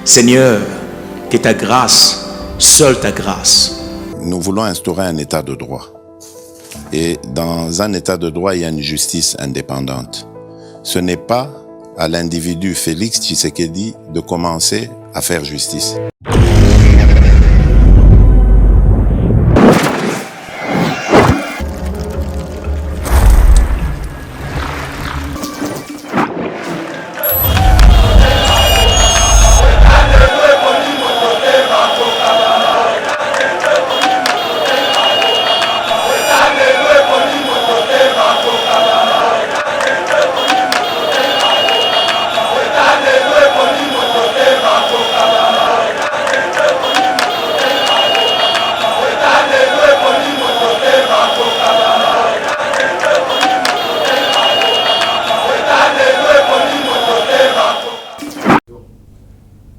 Seigneur, que ta grâce, seule ta grâce. Nous voulons instaurer un état de droit. Et dans un état de droit, il y a une justice indépendante. Ce n'est pas à l'individu Félix Tshisekedi de commencer à faire justice.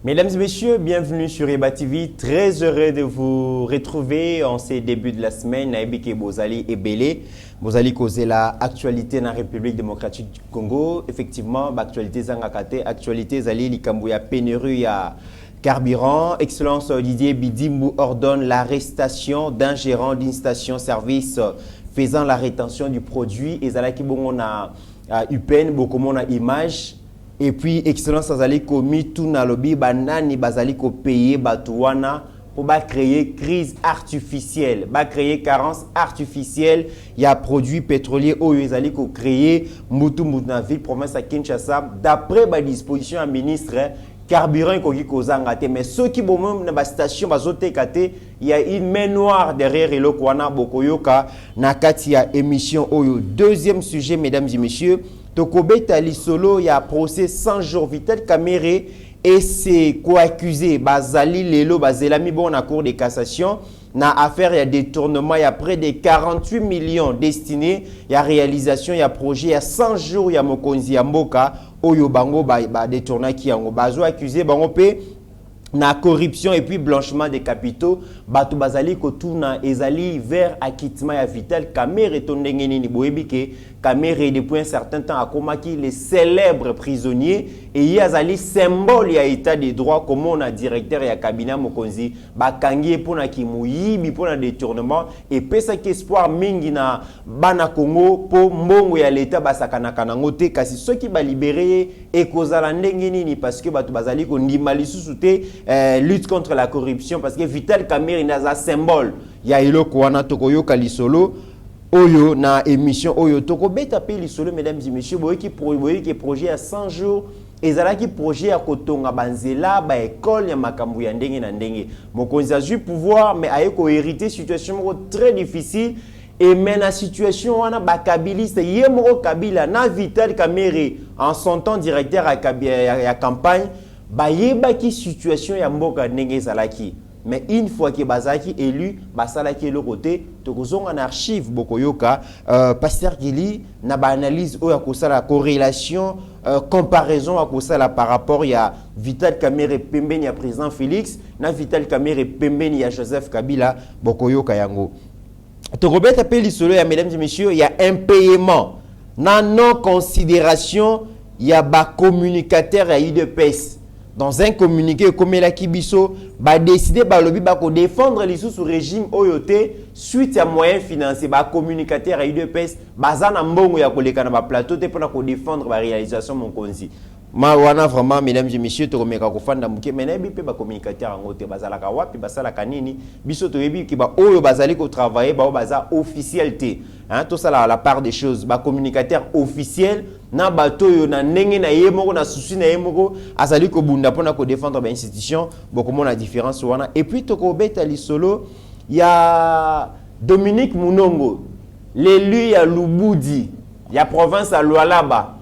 Mesdames et messieurs, bienvenue sur Eba TV. Très heureux de vous retrouver en ces débuts de la semaine. Naibike Bozali et Belé. Bozali causé la actualité dans la République démocratique du Congo. Effectivement, l'actualité Zangakate, actualité Zali Likambouya pénurie ya carburant. Excellence Didier Bidimou ordonne l'arrestation d'un gérant d'une station-service faisant la rétention du produit. Et Zalaki Bongo na UPN, beaucoup na image. Et puis, Excellence Azali commis tout na lobby, banani bazali ko payer batouana pour créer crise artificielle, créer carence artificielle. Il y a produits pétroliers où ils allaient créer Moutou na ville province à Kinshasa d'après la disposition à ministre carburant qui kozangate. Mais ceux qui vont même dans la station bazote kate, il y a une main noire derrière le kwana bokoyoka na katia émission oyo. Deuxième sujet, mesdames et messieurs. Tokobeta lisolo ya procès 100 jours Vital Kamerhe et c'est co-accusé bazali lelo bazelami bon na cour de cassation na affaire ya détournement ya près de 48 millions destinés ya réalisation ya projet ya 100 jours ya mokonzi ya mboka oyo bango ba détournaki yango bazo accusé bango pe na corruption et puis blanchiment des capitaux bato bazali kotuna ezali vers acquittement ya Vital Kamerhe tondenge nini boyebike Kamerhe depuis un certain temps a comaki les célèbres prisonniers et y azali symbole ya état de droit comme on a directeur ya cabinet mokonzi bakangi pona kimuyibi pona détournement et pesa ki espoir mingi na bana Congo po mbongo ya l'état basakana kanango te kasi ceux qui ba libérer et kozala ndenge nini parce que bato bazali ko ndima lisusu te lutte contre la corruption parce que Vital Kamerhe naza symbole ya eloko wana tokoyoka lisolo oyo na émission oyo tokobeta pe lisolo mesdames et messieurs boyeki projet à 100 jours ezalaki projet ya kotonga banzela ba école ya makambu ya ndenge na ndenge mokonzi azui pouvoir mais ayeko hériter situation très difficile et mais la situation wana bakabiliste yemoko Kabila na Vital Kamerhe en son temps directeur ya campagne bayebaki situation ya mboka ndenge ezalaki. Mais une fois que Bazaki élu, Basalaki le côté, tokozonga en archive bokoyoka, Pasteur Gili na ba analyse ou à la corrélation, comparaison à cause par rapport à Vital Kamerhe Pembeni à président Félix, na Vital Kamerhe Pembeni à Joseph Kabila bokoyoka yango. Tokobet appelle solo ya mesdames et messieurs, il y a un paiement, na non considération, il y a ba communicateur à UDPS. Dans un communiqué, comme la Kibiso, a décidé de défendre les sous régime Oyote suite à moyens financiers. Le communicateur à UDPS, bazana mbongo ya koleka na plateau pour défendre la réalisation mon konzi. Wana vraiment mesdames et messieurs to komeka ko fanda muke menebi pe ba communicateur ngote bazala ka wapi basala kanini biso to yebi ki ba oyo bazali ko travailler ba baza officialité hein tout ça la part des choses ba communicateur officiel na bato yo na ndenge na yemoko na susi na yemoko azali ko bunda pona ko défendre ba institution beaucoup mon la différence wana et puis to ko beta lisolo ya Dominique Munongo l'élu ya Lubudi ya province à Lualaba.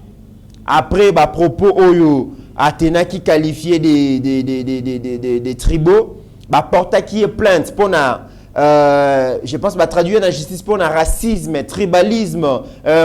Après, bah, propos Oyo, Athéna qui qualifiait des tribaux, bah, porta qui est plainte pour je pense, bah, traduire la justice pour un racisme, tribalisme,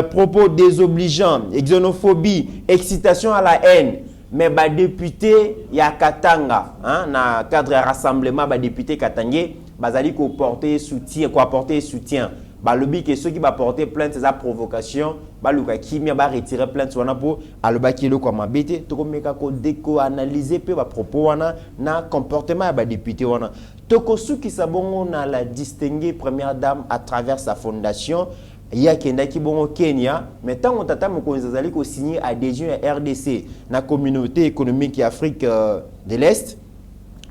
propos désobligeants, xénophobie, excitation à la haine. Mais bah, député, il y a Katanga, hein, dans cadre rassemblement, bah, député Katangé, bah, allez apporter soutien, balobi que ceux qui va porter plainte c'est la provocation baluka kimia ba retirer plainte wana po aloba kilo kwa mabete to komeka ko déco analyser pe ba propos wana na comportement ya ba député wana toko suki sabongo na la distinguer première dame à travers sa fondation ya kendaki bongo Kenya mais tant on tata mokonzi azali ko signer adhésion à RDC na communauté économique Afrique de l'Est.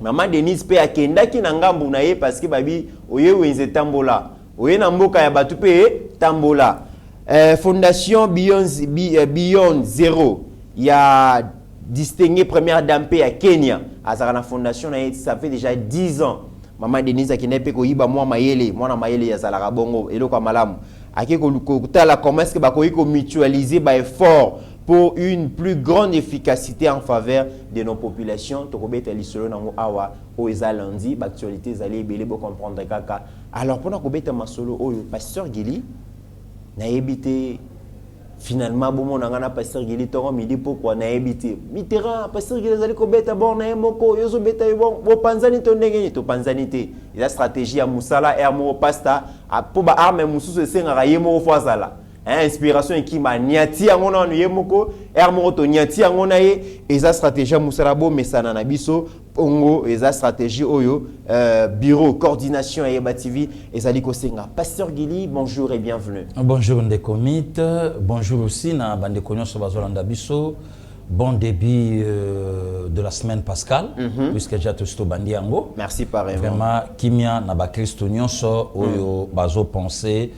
Maman Denise pe akendaki na ngambu na ye parce que babi oye wenze tambola oye na mboka ya batu pe tambola fondation Beyond Zero ya distingué première dame pe ya Kenya azaka na fondation na ye ça fait déjà 10 ans. Maman Denise akendaki pe ko yiba mwana mayele ya zalaka bongo eloko malamu ake ko tala comment est-ce que ba ko mutualiser ba effort pour une plus grande efficacité en faveur de nos populations. Tokobeta lisolo nango awa o ezalandi actualité ezali belé bo comprendre kaka. Alors pour nakobeta masolo oyo pasteur Gili na ebité finalement bon na pasteur Gili toro midi pourquoi na ebité Mitterrand pasteur Gili ezali kobeta bon na moko yozo beta bon panzani to ndenge to panzani te la stratégie ya musala ermo pasta po ba arme mususu esenga yemo fazala. Inspiration qui m'a niati angona yemoko ermo to niati angona ye eza stratégie musarabo mesana na biso pongo eza stratégie oyo bureau coordination et TV ezali ko senga pasteur Gili bonjour et bienvenue. Bonjour Ndekomit, bonjour aussi na bande konyoso bazolanda biso. Bon début de la semaine pascale puisque j'ai tout bandi yango. Merci pareillement. Vraiment kimia na ba Christo nyonso oyo bazo penser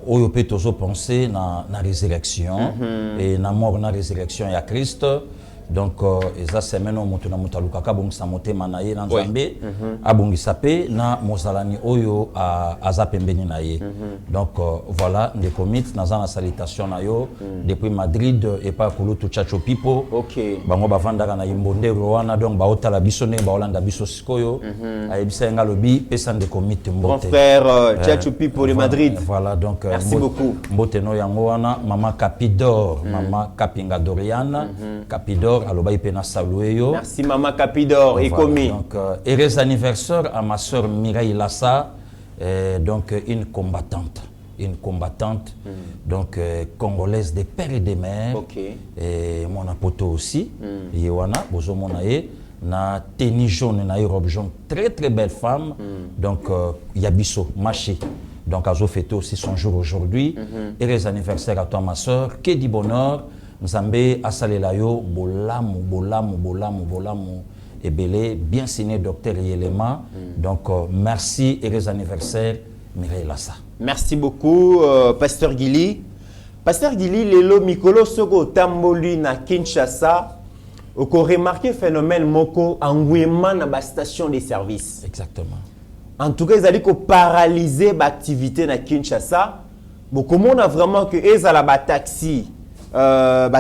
oyo pe tozo penser na résurrection et na mort na résurrection ya Christ. Donc eza semaine o mutu na mutaluka ka bongisa motema na ye na Nzambe abongisa pe na mozalani oyo aza pembeni na ye. Donc voilà Ndekomit naza na salutation na yo depuis Madrid et pas kulutu chacho pipo. OK. Bango bavandaka na Yimbonde Rwanda donc ba otala biso ne ba olanda biso sikoyo ayebisa nga lobi pesa Ndekomit mbote. Mon frère chacho pipo de Madrid. Voilà donc merci beaucoup. Mbote no yango wana mama Capidor, mama Kapinga Doriana, Capidor aloba pena salueyo. Merci maman Capidor et commis. Donc heureux anniversaire à ma sœur Mireille Lassa, donc une combattante donc congolaise des pères et des mères. OK. Et mon apoto aussi yewana bozo monaye na tenue jaune na robe jaune très très belle femme. Donc yabiso maché. Donc azo fêté aussi son jour aujourd'hui. Heureux anniversaire à toi ma sœur, que du bonheur. Nzambe asalela yo bolamu ebele bien signé docteur Yelema. Donc merci et heureux anniversaire Mireille Lassa. Merci beaucoup pasteur Gili. Pasteur Gili lelo mikolo soko tamboli na Kinshasa oko remarqué phénomène moko engouement na ba station de service. Exactement. En tout cas, ils allaient paralyser l'activité na Kinshasa. Bon, comment on a vraiment que ezala ba taxi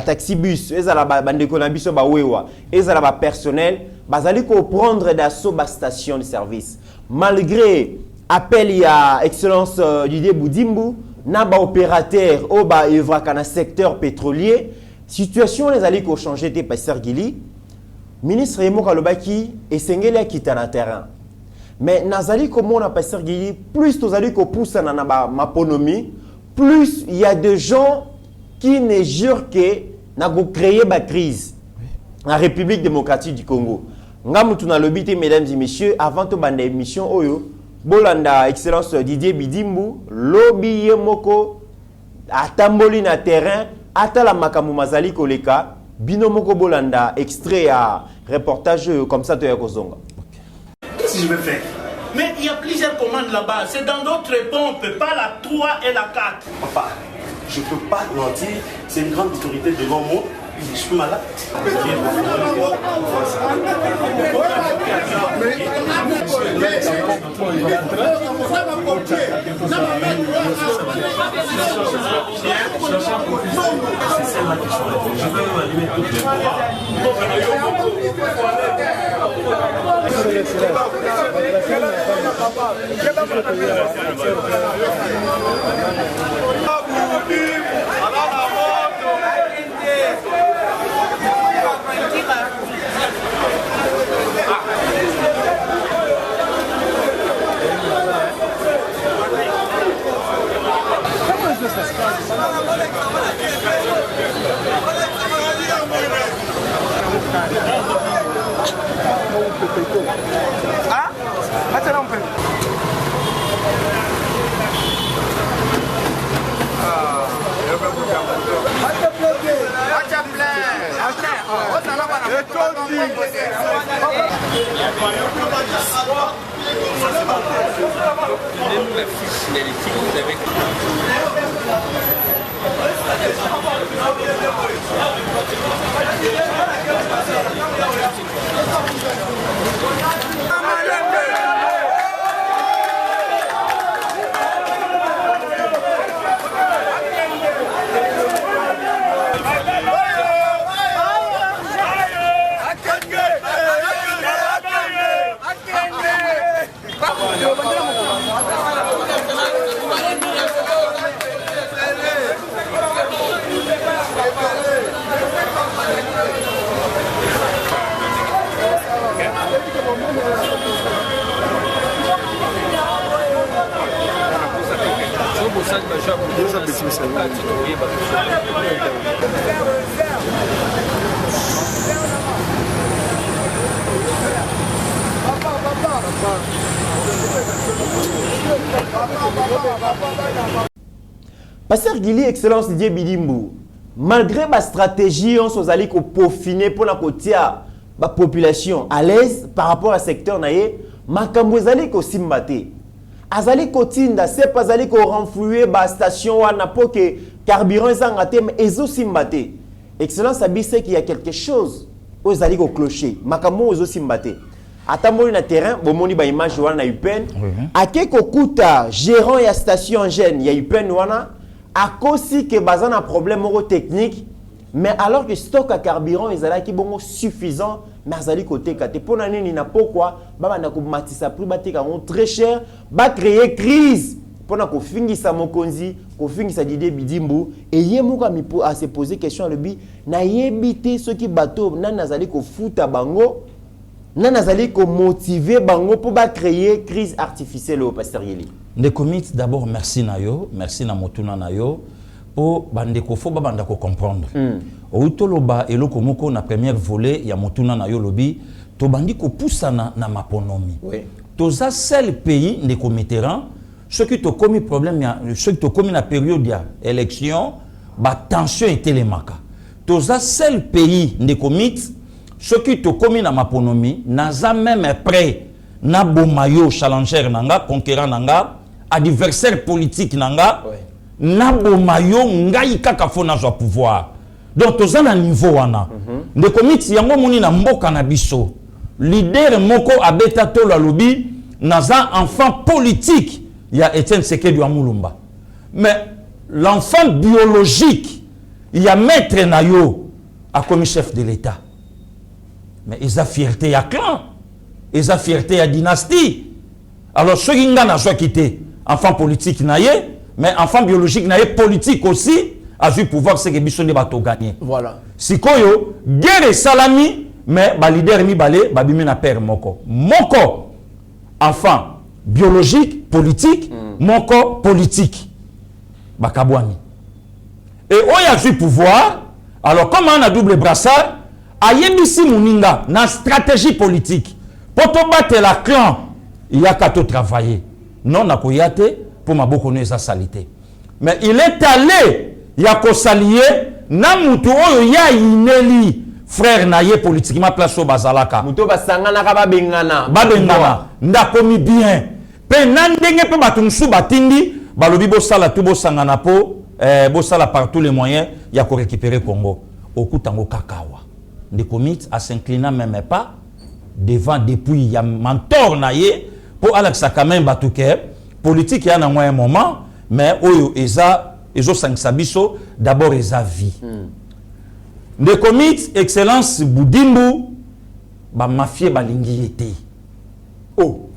taxi bus ezala bandeko na biso ba wewa ezala ba personnel bazali ko prendre d'assaut ba station de service malgré appel ya excellence Didier Boudimbu na ba opérateur au ba evraka na secteur pétrolier situation les ali ko changer te pasteur Gili ministre Yemo Kalobaki esengeli akita na terrain mais nazali comment on pasteur Gili plus tozali ko poussa na ba maponomi plus il y a des gens qui ne jure que n'a créé la crise la République démocratique du Congo. Ngamutu na lobité mesdames et messieurs avant to bande émission oyo bolanda excellence Didier Bidimbu lobby moko atamboli na terrain atala makamu mazali koleka bino moko bolanda extrait à reportage comme ça to ya kozonga. Qu'est-ce que je vais faire? Mais il y a plusieurs commandes là-bas, c'est dans d'autres pompes, pas la 3 et la 4. Papa, je ne peux pas mentir, c'est une grande autorité devant moi, je suis malade. Ah, maintenant on peut. Pasteur Guili, Excellence Didier Bidimbu, malgré ma stratégie, on s'est allé peaufiner pour la population à l'aise par rapport au secteur naïe, makambo ezali ko simbate. Azali ko tinda, c'est pas azali ko renflouer ba station wana pour que carburant ezangate mais ezo simbate. Excellence abise qu'il y a quelque chose aux ali ko clocher. Makambo ezo simbate. Atamoni na terrain, bomoni ba image wana na UPN. Ake ko kuta gérant ya station jeune ya UPN wana a cause que bazan un problème technique. Mais alors que stock à carburant est bon suffisant, mais azali côté kate pour nani na pourquoi baba na ko matisa prix batika très cher, ba créer crise pour na ko fingisa mokonzi, ko fingisa Didier Bidimbu et yemuka mi à se poser question le bi na yebité ceux qui bateau nan azali ko futa bango, nan azali ko motiver bango pour ba créer crise artificielle au pasteur Yeli. Les commits d'abord merci nayo, merci na motuna nayo. Po bandeko fo babanda ko comprendre. Outoloba eloko moko na première volet ya motuna na yo lobi to bandi ko poussana na maponomi. Toza seul pays ndeko Mitterrand ceux qui to commis problème ya ceux qui to commis na période ya élection ba tension était les maka. Toza seul pays ndeko mit ceux qui to commis na maponomi naza même prêt na bomayo challenger nanga conquérant nanga adversaire politique nanga. Nabo mayo ngai kaka fona zo pouvoir donc toza na niveau wana de komiti yango moni na mboka na biso leader moko abeta to la lobby naza enfant politique ya Etienne Tshisekedi wa Mulumba mais l'enfant biologique ya maître nayo a comme chef de l'état mais ils a fierté ya clan ils a fierté ya dynastie alors ceux qui ngana zo quitter enfant politique naye mais enfant biologique na politique aussi a vu pouvoir c'est que bisonde bato gagner. Voilà. Sikoyo guerre salami mais ba leader mi balé ba bimi na père moko. Moko enfant biologique politique moko politique. Bakabwani. Et oya vu pouvoir alors comme on a double brassard ayebisi muninga na stratégie politique. Pour to battre la clan il y a qu'à tout travailler. Non na koyate pour ma beaucoup sa salité. Mais il est allé, il y a qu'au salier, na mutu oyo ya ineli frère naye politiquement place au bazalaka. Muto basangana kaba bengana. Ba bengana, nda komi bien. Pe nandenge pe batumsu batindi, balobi bo sala tout bo sangana po, bo sala par tous les moyens, il y a qu'au récupérer Congo. Okutango kakawa. De commit à s'incliner même pas devant depuis il y a mentor naye pour Alex Sakame Batouke. Politique, il y a un moment, mais ils ont 5 sabiso, d'abord ils ont vie. Le comité Excellence Boudimbu, ba mafia balingi été. Oh.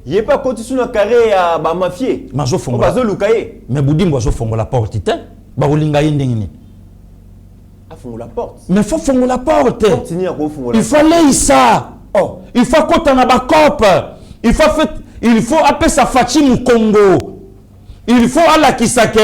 Il n'y a pas continué à carré à ba mafia. Mazo fongo. Mazo lukaye. Mais Boudimbu azo fongo la porte, ite. Ba olinga yendengini. A fongo la porte. Mais faut fongo la porte. Il fallait ça. Oh, il faut qu'on na ba cop. Il faut appeler ça Fachi Mukongo. Il faut à la Kisake,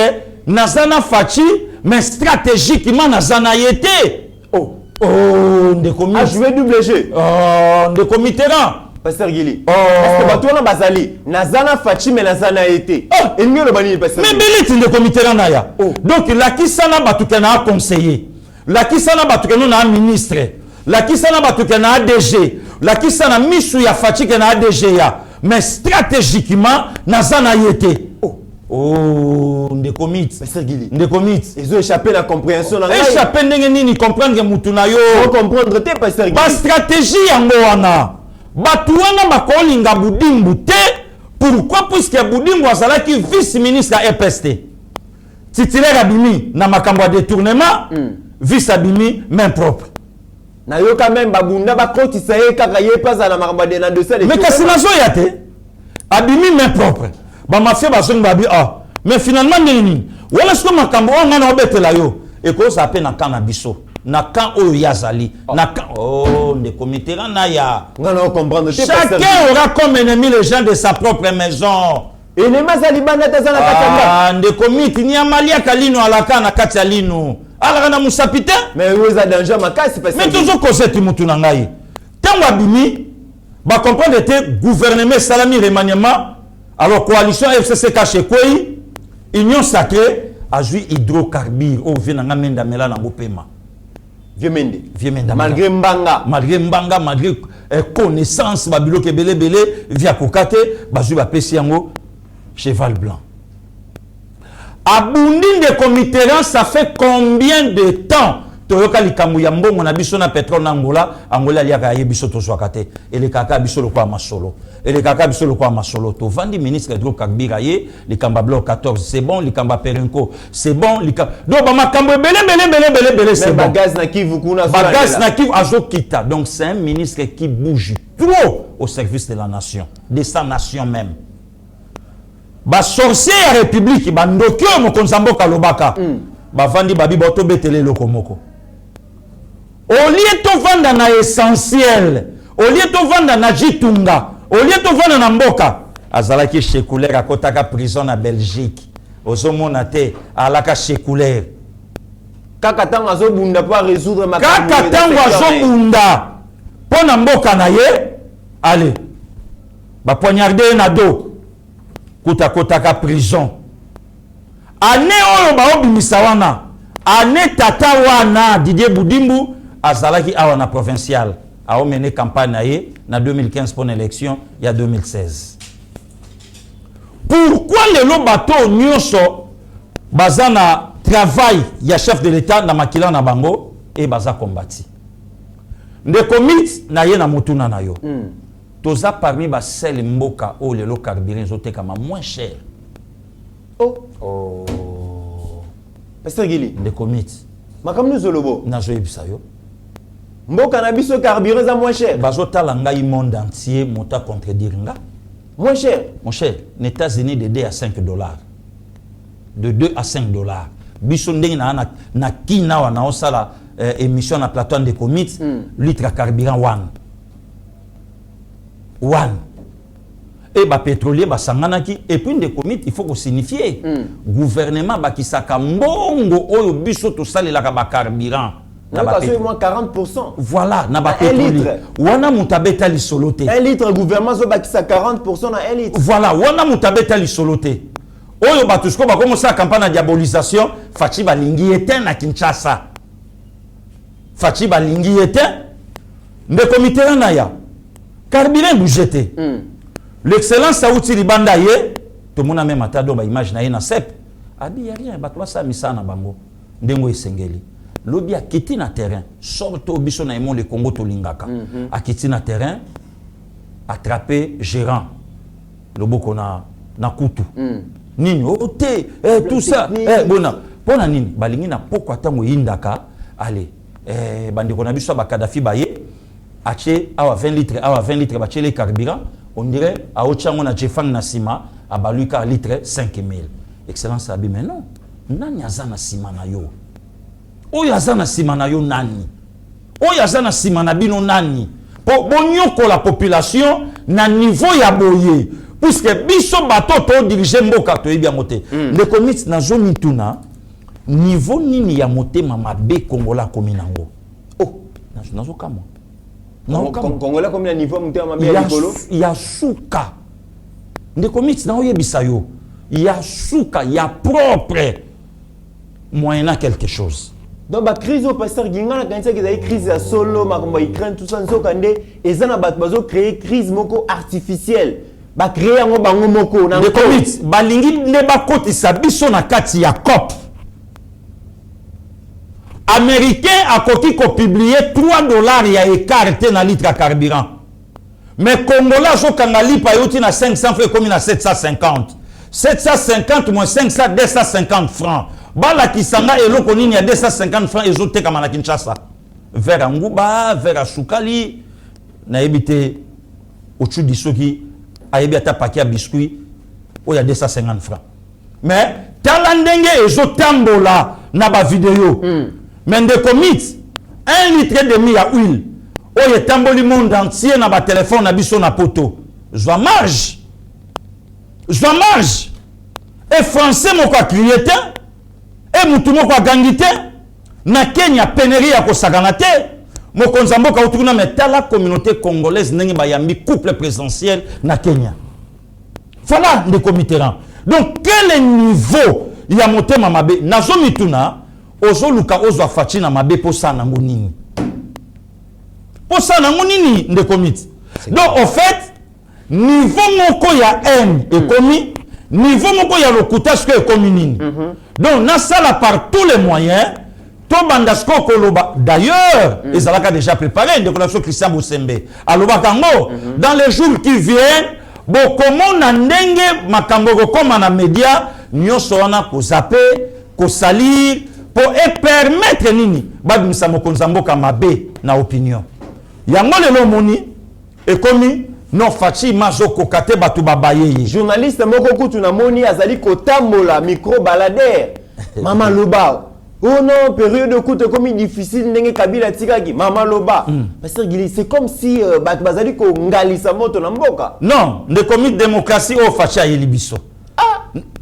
Nazana Fachi, mais stratégiquement Nazana Yete. Oh, Oh, ndeko A joué double jeu. Oh, ndeko Mitterrand. Pasteur Gili. Oh. Parce que Batouana Bazali, Nazana Fachi, mais Nazana été. Oh. Et mieux le bani, Pasteur Mais Gili. Bélit, ndeko Mitterrand naya. Oh. Donc, la Kisana Batukana a conseiller. La Kisana Batukana a ministre. La Kisana Batukana a DG. La Kisana Missou ya Fachi Kena a DG ya. Mais stratégiquement, Nazana y était. Oh. Oh, ndeko mit. Pasteur Gili. Ndeko mit. Ils ont échappé la compréhension. Échappé ndenge comprendre que mutuna yo. Faut comprendre, t'es Pasteur Gili. Ba stratégie yango wana. Batu wana bakolinga Boudimbu te. Pourquoi? Puisque Boudimbu azalaki vice-ministre à EPST. Titulaire abimi na makambo détournement, vice abimi main propre. Na yo quand même babunda ba kotisa ye kaka ye pas à la marbade na dossier. Mais kasi nazo yate. Abimi main propre. Ba mafia bazong babi ah. Mais finalement nini? Wala siko makambo on ngana obetela yo. Et ko ça peine na kana biso. Na kan oyo yazali. Na kan oh ndeko Mitterrand na ya. Ngana comprendre. Chacun aura comme ennemi les gens de sa propre maison. Et les mazalibana tazana katanga. Ah, ndeko miti ni amalia kalino alaka na kati ya lino. Alaka na musapite. Mais vous êtes danger makasi parce que. Mais toujours koseti mutu na ngai. Tango abimi ba comprendre était gouvernement salami remaniement. Alors coalition FCC caché quoi? Union sacrée a joué hydrocarbures au vient na menda mela na ngopema. Vieux Mende. Vieux Mende. Malgré Mbanga. Malgré Mbanga, malgré connaissance, babilo ke belé via kokate, bazu ba pesi yango cheval blanc. Abundi de Mitterrand, ça fait combien de temps? Toyoka likambu ya mbongo na biso na pétrole na Angola liaka yebiso to swakate. Et le kaka biso lokwa masolo. Et le kaka biso lokwa masolo. To vandi ministre hydrocarbures aye, likamba bloc 14, c'est bon, likamba Perenco, c'est bon, likamba. Donc ba makambo belé c'est bon. Bagaz na Kivu kuna Bagaz na Kivu azo kita. Donc c'est un ministre qui bouge trop au service de la nation, de sa nation même. Ba sorcier ya république ba ndokyo mo konzambo kalobaka. Ba vandi babi boto betele lokomoko. Au lieu de vendre na essentiel, au lieu de vendre na jitunga, au lieu de vendre na mboka, azalaki chekulaire à kotaka prison na Belgique. Ozomona te alaka chekulaire. Kaka tango azobunda pour résoudre ma Kaka tango azobunda pona mboka na ye, allez. Ba poignarder na do. Kuta kotaka prison. Ane oyo ba obimisa wana. Ane tata wana Didier Boudimbu azalaki awa na provincial a mené campagne na 2015 pour l'élection il y a 2016. Pourquoi le bateau nyonso bazana travail ya chef de l'état na makila na bango et baza combattu. De commit na ye na mutuna na yo. Toza parmi ba sel mboka o lelo carburant zote kama moins cher. Oh. Pasteur Gili. De commit. Makamnu zolobo. Na zo yebisa yo. Mboka na biso carburant za moins cher. Bazotala ngai monde entier mota contredire nga. Moins cher. Mon cher, les États-Unis de 2 à 5 dollars. De 2 à 5 dollars. Biso ndenge na kina wana osala émission na plateau de commit litre carburant one. Et ba pétrolier ba sanganaki et puis de commit il faut qu'on signifie gouvernement ba kisaka mbongo oyo biso to salelaka ba carburant. Na ba moins 40%. Voilà, na ba pétrolier. Wana mutabeta lisolote. 1 litre gouvernement zo bakisa 40% na 1 litre. Voilà, wana mutabeta lisolote. Oyo batusko ba commencer la campagne de diabolisation, Fachi balingi ete na Kinshasa. Fachi balingi ete ndeko Mitterrand na ya. Carburant bougete. L'excellence Saouti Libanda ye, tout le monde a même atado ba image na ye na CEP. Abi ya rien batwa sa misana bango. Ndengo esengeli. Lobi a quitté na terrain, sorto biso na le Congo to lingaka. A quitté na terrain, attrapé gérant. Loboko na kutu. Nini ote tout ça bona pona nini balingi na poko atango yindaka allez bandeko na biso ba Kadhafi baye ache awa 20 litres ba chele carburant on dirait a ochango na Jefang na sima abaluka litre 5000. Excellence abi mais non nani azana sima na yo oyo azana sima na yo nani oyo azana sima na bino nani po bonyoko la population na niveau ya boye puisque biso bato to diriger mboka to yebi yangote le commit na zone tuna niveau nini ya motema mabe kongola kominango Congolais comme le niveau monté en bien rigolo. Il y a souka. Ne commis na oyebisa yo. Il y a souka, il y a propre moyennant quelque chose. Donc la crise au pasteur Ginga quand il y a crise à solo makomba Ukraine tout ça nzokande ezana bat bazo créer crise moko artificielle. Ba créer ngo bango moko na ne commis balingi ne ba kotisa biso na kati ya COP. Américain a koki ko publier $3 ya écart na litre à carburant. Mais Congolais zo kangali pa yoti na 500 francs comme na 750. 750 moins 500 250 francs. Bala kisanga eloko nini ya 250 francs ezote kama na Kinshasa. Vers Nguba, vers Sukali na ebité au-dessus disoki ayebi ata paquet biscuit o ya 250 francs. Mais talandenge ezotambola na ba vidéo. Mais de commit 1 litre demi ya huile. O ye tamboli monde entier na ba téléphone na biso na poto. Zwa marge. Et français moko criété. Et mutu moko gangité. Na Kenya pénurie ya kosagana te. Mokonza mboka utuna metala communauté congolaise nengi bayambi couple présidentiel na Kenya. Voilà le comité. Donc quel est le niveau ya motema mabe nazo mituna ozo luka ozo fachi na mabe posa na ngonini. Posa na ngonini de comité. Donc en fait niveau moko ya haine et commis niveau moko ya lokuta ce que est commis nini. Donc na sala par tous les moyens to bandasko koloba d'ailleurs ils avaient déjà préparé une déclaration Christian Boussembe aloba kango dans les jours qui viennent bokomo na ndenge makambo kokoma na média nyoso wana ko zapper ko salir pour permettre nini babimisa mokonza mboka mabe na opinion yango lelo moni et commis non fachi mazoko kate batu babaye journaliste moko kutu na moni azali kotambola micro balader mama loba oh non période de coûte comme difficile ndenge Kabila tikaki mama loba parce que c'est comme si bazali ko ngalisa moto na mboka non de comité démocratie au fachi yelibiso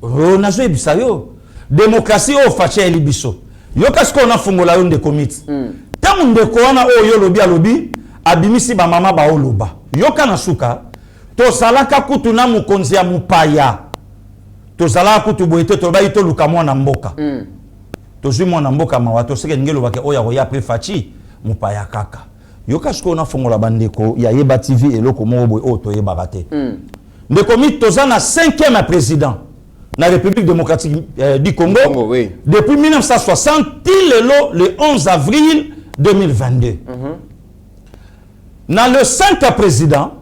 oh nazo ebisa yo démocratie au fachi yelibiso yo kasko na fungola yo de comité tangu ndeko wana oyo lobi alobi abimisi ba mama ba oloba yoka na suka to salaka kutu na mukonzi ya mupaya to salaka kutu boite to ba ito luka mwana mboka to zui mwana mboka mawa to seke ngelo bake oya ko ya prefachi mupaya kaka yoka siko na fongola bandeko ya Yeba TV eloko mo boy o to yeba raté ndeko mit to za na 5e président na République démocratique du Congo, oui. Depuis 1960 le 11 avril 2022. Dans le 5e président,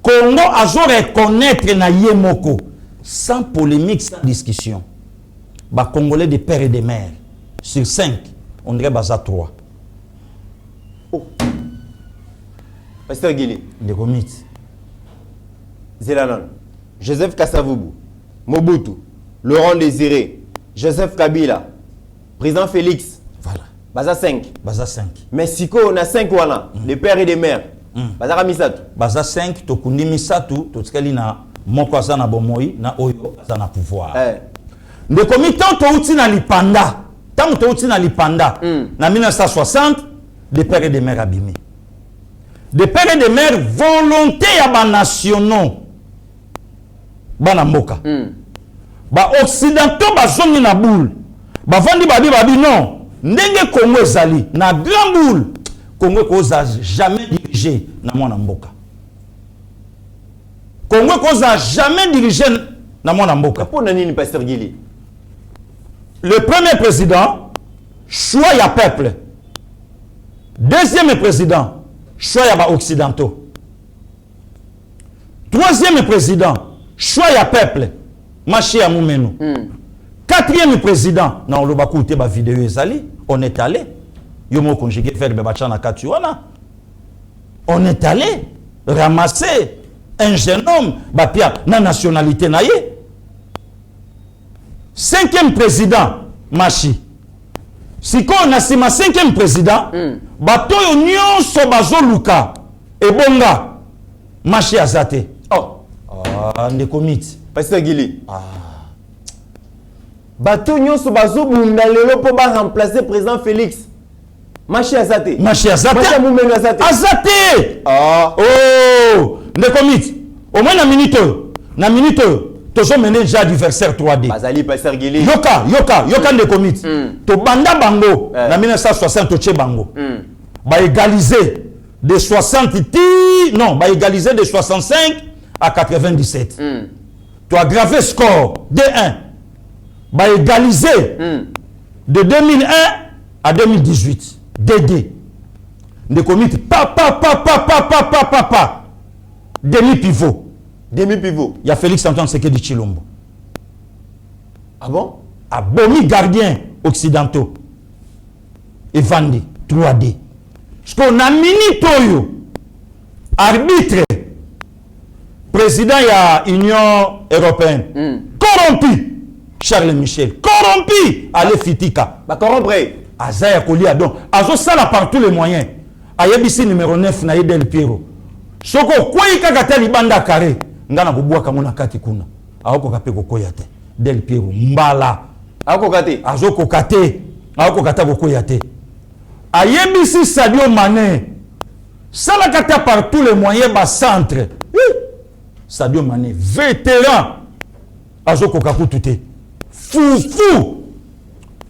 Congo a reconnaître na Yemoko, sans polémique, sans discussion. Bah, Congolais de père et de mère, sur 5, on dirait baza 3. Oh. Pasteur Guili. De comite. Zelanon. Joseph Kasavubu. Mobutu. Laurent Désiré. Joseph Kabila. Président Félix. Voilà. Baza 5. Baza 5. Mais si on a 5 wana, les pères et les mères. Baza Misatu. Baza 5, Tokundi Misatu, Totskeli na moko aza na bomoi, na oyo aza na pouvoir. De comité tant outi na lipanda. Tant outi na lipanda. Na 1960, des pères et des mères abîmés. Des pères et des mères volonté ya ba nationaux. Bana mboka. Ba occidentaux ba zongi na boule. Ba vandi babi non. Ndenge Congo ezali na grand boule. Congo koza jamais dirigé na mwana mboka. Congo koza jamais dirigé na mwana mboka. Pour nani pasteur Guili. Le premier président choix ya peuple. Deuxième président choix ya ba occidentaux. Troisième président choix ya peuple. Marché ya Moumenu. Quatrième président, na on va écouter ba vidéo ezali, on est allé. Yomo conjugué faire bebachana katuana. On est allé ramasser un jeune homme ba pia na nationalité na ye. Cinquième président Machi. Si on a sima 5e président, bato yo nyonso bazoluka ebonga Machi azate. Oh. Ah, ndeko miti. Pasteur Guili. Bato nyonso bazobunda lelo po ba remplacer président Félix. Marché azate. Marché azate. Marché moumeno azate. Azate. Ah. Oh, ndekomit. Au moins na minute. Na minute. Tozo mené déjà adversaire 3D. Bazali Pasteur Guili. Yoka ndekomit. To banda bango na 1960 to che bango. Ba égaliser de 60 non, ba égaliser de 65 à 97. Tu as aggravé score D1. Ba égaliser de 2001 à 2018. DD. Ndekomit papa. Demi pivot. Demi-pivot. Il y a Félix Antoine Sekedi Chilombo. Ah bon? Abomi gardien occidentaux. Et Vandi, 3D. Parce qu'on a mini Toyo. Arbitre. Président de l'Union européenne. Corrompu. Charles Michel. Corrompu. Allez Fitika. Bah corrompre. Azaya Kolia. Donc, Azo Sala par tous les moyens. Ayebisi numéro 9 na Del Piero. Soko kwa ikakata libanda carré. Ngana kubua kamona kati kuna. Aoko kape kokoya te. Del Piero mbala. Aoko kate. Azoko kate. Aoko kata kokoya te. Ayebisi Sadio Mané. Sala kata par tous les moyens bas centre. Sadio Mané vétéran. Azoko kakutu te. Fou.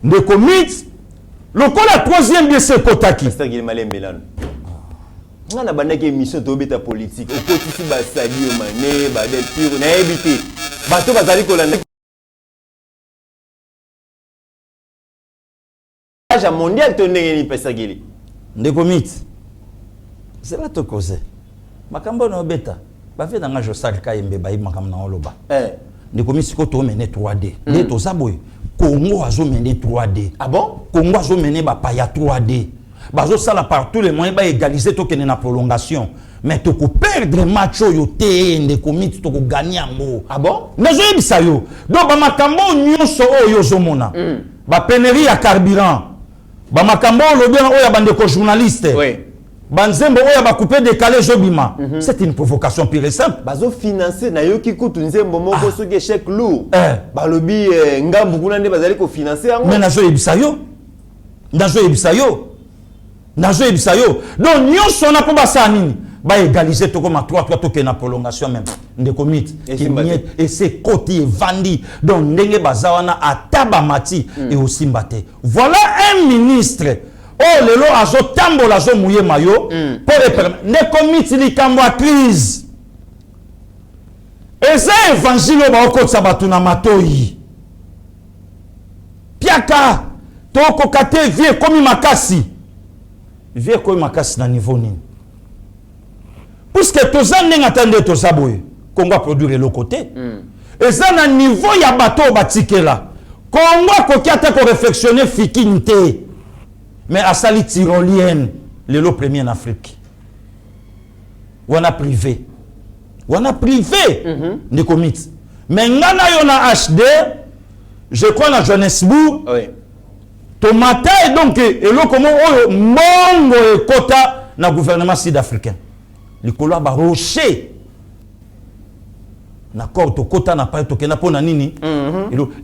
Ne commit. Le coup la troisième bien c'est Kotaki. Pasteur Guili Malembelan. On a une émission de politique. Au quotidien, Sadio Mané, Del Piero, na évité. Bateau bazali kolanda. La mondial tonné ni Pasteur Guili. Ndekomit. C'est là to cause. Makambo no beta. Ba fait dans Josal Kayembe ba makam na oloba. Ndekomit siko to mené 3D. Ne to zaboy. Congo azo mené 3D. Ah bon? Congo azo mené ba paya 3D. Bazo sala par tous les moyens ba égaliser to kene na prolongation. Mais to ko perdre match yo te Ndekomit to ko gagner ngo. Ah bon? Nazo yebisa yo. Donc ba makambo nyonso oyo zomona. Ba pénurie ya carburant. Ba makambo lo bien oya bandeko journaliste. Oui. Banzembo oya ba couper décaler jobima. C'est une provocation pure et simple. Bazo financer na yo ki kutu nzembo moko soki échec lourd. Balobi ngambu kuna nde bazali ko financer yango. Mais nazo yebisa yo. Donc nyonso na ko basa nini? Ba égaliser to comme 3-3 to ke na prolongation même. Ndekomit et c'est Koti et Vandi. Donc ndenge bazawana ataba mati et aussi mbate. Voilà un ministre. Oh lelo azo tambola zo mouye mayo pour le permettre. Ndekomit likambo a crise. Et ça évangile ba okotsa batu na matoyi. Piaka to kokate vie komi makasi. Vie komi makasi na niveau nini? Puisque tous les gens attendent tous les Congo produire le côté. Et ça, na niveau ya bateau batike là. Congo kokiata ko réflexionner fikinte. Mais à sali tyrolienne, le lot premier en Afrique. On a privé. Ndekomit. Mais ngana yona HD, je crois na Johannesburg. Oui. Tomata et donc et lo comment mongo et kota na gouvernement sud-africain. Le colo ba rocher na korto kota na pa to kena pona nini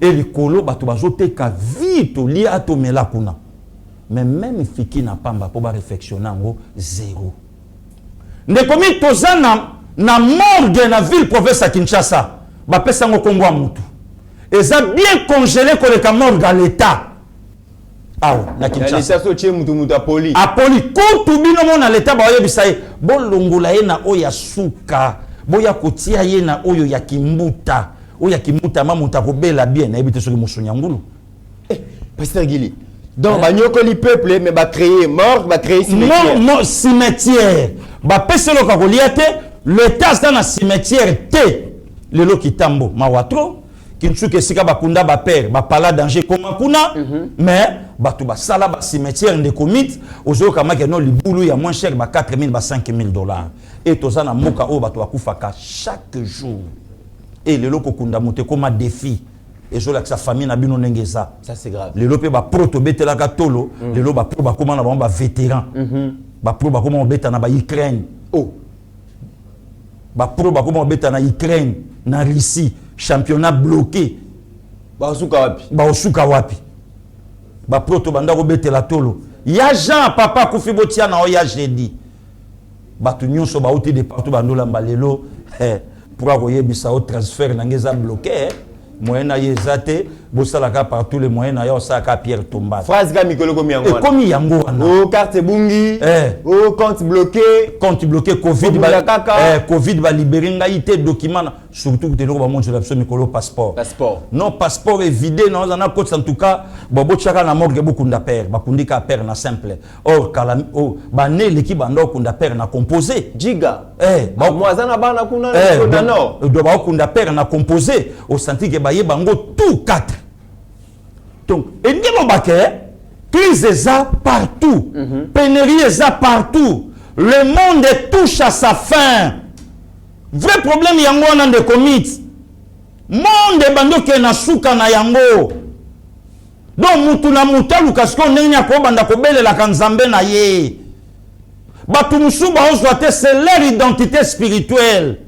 et le colo ba to bazote ka vite li atomela kuna mais même fiki na pamba po ba réflexion ngo zéro ndekomi tozana na morgue na ville province à Kinshasa ba pesa ngo Kongo a mutu et ça bien congelé ko le morgue à l'état. Ah, na Kinshasa. L'état sotie mutu apoli. Apoli kutu bino mona l'état ba yebisa ye bolongola ye na oya suka boya kotia ye na oyo ya kimbuta oya kimbuta mamuta ko bela bien na yebite soki musunya ngulu. Pasteur Guili. Donc banyoko li peuple mais ba créer mort, ba créer cimetière. Non, cimetière. Ba peselo ka koliate l'état dans na cimetière te lelo kitambo mawatro kinsuke sika bakunda ba père ba pala danger koma kuna mais batu ba sala ba cimetière Ndekomit ozo kama ke no libulu ya moins cher ba 4000 ba 5000 dollars et tozana moka o batu akufaka chaque jour et lelo ko kunda mote koma défi et zo la sa famille na bino nengeza ça c'est grave lelo pe ba proto betela ka tolo lelo ba pro ba koma na ba vétéran ba pro ba koma beta na ba Ukraine ba pro ba koma beta na Ukraine na Russie championnat bloqué ba osuka wapi ba proto banda ko betela tolo ya Jean papa kufi botia na oya jeudi batu nyonso ba uti de partout bandola mbalelo pour akoyebisa au transfert nangeza bloqué moyen ayezate bosalaka partout les moyens na yo saka Pierre Tomba phrase ka mikolo komi yango wana komi yango wana o carte bungi o compte bloqué Covid ba libérer ngai te document surtout que ba montre la mikolo passeport non passeport est vidé non on a côté en tout cas bobo chaka na morgue beaucoup nda père ba kundika père na simple or kala ba ne l'équipe bando kunda père na composé giga ba mwazana bana kuna na no do ba kunda père na composé au senti que ba yebango tout quatre. Donc, et nous crise est partout, pénurie est partout, le monde touche à sa fin. Vrai problème yango on de commit. Monde bando ke na suka na yango. Donc mutu na mutalu kasko nenya ko banda ko belela kanzambe na ye. Batu musuba ozwate c'est leur identité spirituelle.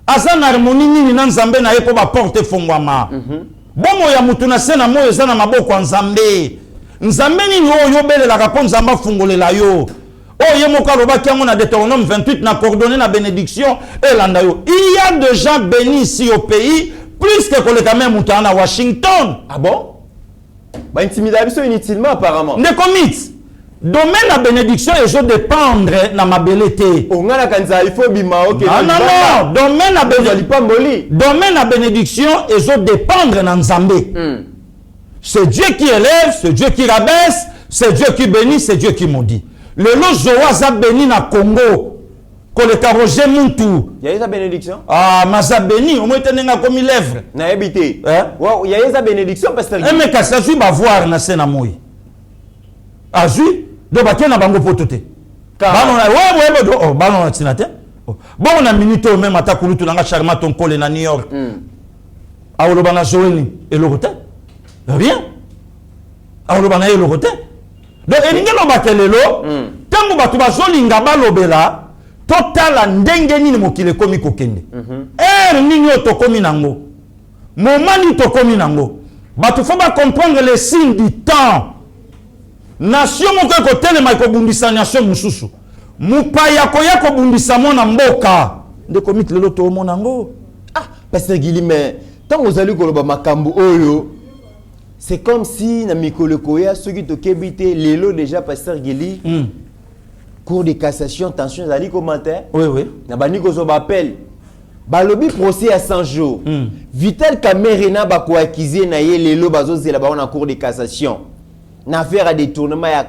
Azan harmonie nini na nzambe na ye ko ba porte fongwama. Bomo ya mutu na sena moyo zana maboko nzambe. Nzambe nini oyo belela ka po nzamba fungolela yo. Oye moka loba kiango na Deutéronome 28 na coordonné na bénédiction et landa yo. Il y a de gens bénis ici au pays plus que koleka même mutu na Washington. Ah bon? Ba intimidation inutilement apparemment. Ne commit. Domaine la bénédiction et je dépendre na mabelete. Ongana kanza il faut bima OK. Non. Domaine la bénédiction. Domaine la bénédiction et je dépendre na Nzambe. C'est Dieu qui élève, c'est Dieu qui rabaisse, c'est Dieu qui bénit, c'est Dieu qui maudit. Le lot Joaza béni na Congo. Koleka Roger Muntu. Il y a sa bénédiction? Ah, maza béni, au moins tenenga comme lèvre. Na habité. Wow, il y a sa bénédiction pasteur. Mais ka sa ba voir na sena moyi. Azui do ba kena bango potote. Bano na ouais bano na tinate. Bon on a minute même atakulu tunanga charma ton kole na New York. Awolo bana zoeni et le roté. Rien. Awolo bana et le roté. Donc elingelo bakelelo tango batu bazolinga balobela totala ndenge nini mokile komi kokende. Nini otokomi nango. Momani tokomi nango. Batu faut ba comprendre les signes du temps. Nation moko ko telema ko bundisa nation mususu. Mupaya ko ya ko bundisa mona mboka. De komite lelo to mona ngo. Ah, pasteur Gili mais tant vous allez koloba makambu oyo. C'est comme si na mikolo koya ceux qui to kebité lelo déjà pasteur Gili. Cour de cassation tension zali commentaire. Oui. Na bani ko zo appel. Balobi procès à 100 jours. Vital Kamerina ba ko accuser na ye lelo bazo zela ba na cour de cassation. Na affaire à détournement ya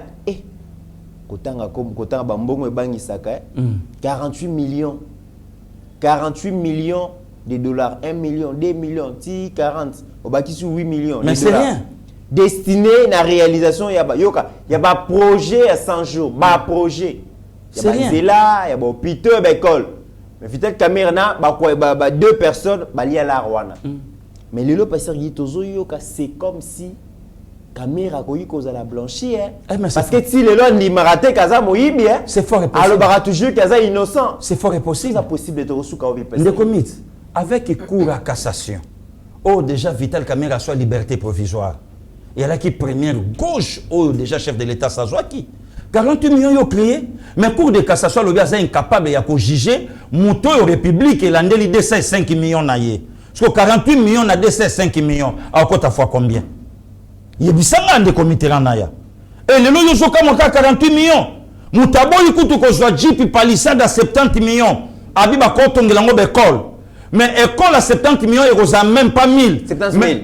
kotanga comme kotanga bambongo ebangisaka 48 millions de dollars, 1 million, 2 millions, 10, 40 au baki sur 8 millions. Mais c'est rien. Destiné à la réalisation il y a pas projet à 100 jours, ba projet. C'est rien. C'est là, il y a hôpital, école. Mais peut-être caméra ba deux personnes ba lié à la Rwanda. Mais le pasteur dit tozo yoka c'est comme si caméra koyi koza la blanchir parce que si les lois ni maraté kaza moyibi c'est fort et possible. Alors bara toujours kaza innocent. C'est fort et possible. C'est possible de resuka obi pasteur. De commit avec cour à cassation. Oh déjà Vital Kamerhe soit liberté provisoire. Et elle a qui première gauche oh déjà chef de l'État ça soit qui 48 millions yo créé mais cour de cassation le gars est incapable ya ko juger moto au république et landeli 5 millions na ye. Parce que 48 millions na 5 millions à quoi ta fois combien? Yebisanga ande komite ranaya. Et le loyo soka moka 48 millions. Mutabo ikutu ko zwa Jeep Palisade à 70 millions. Abiba kotongelango bekol. Mais école à 70 millions et rosa même pas 1000. 70 000.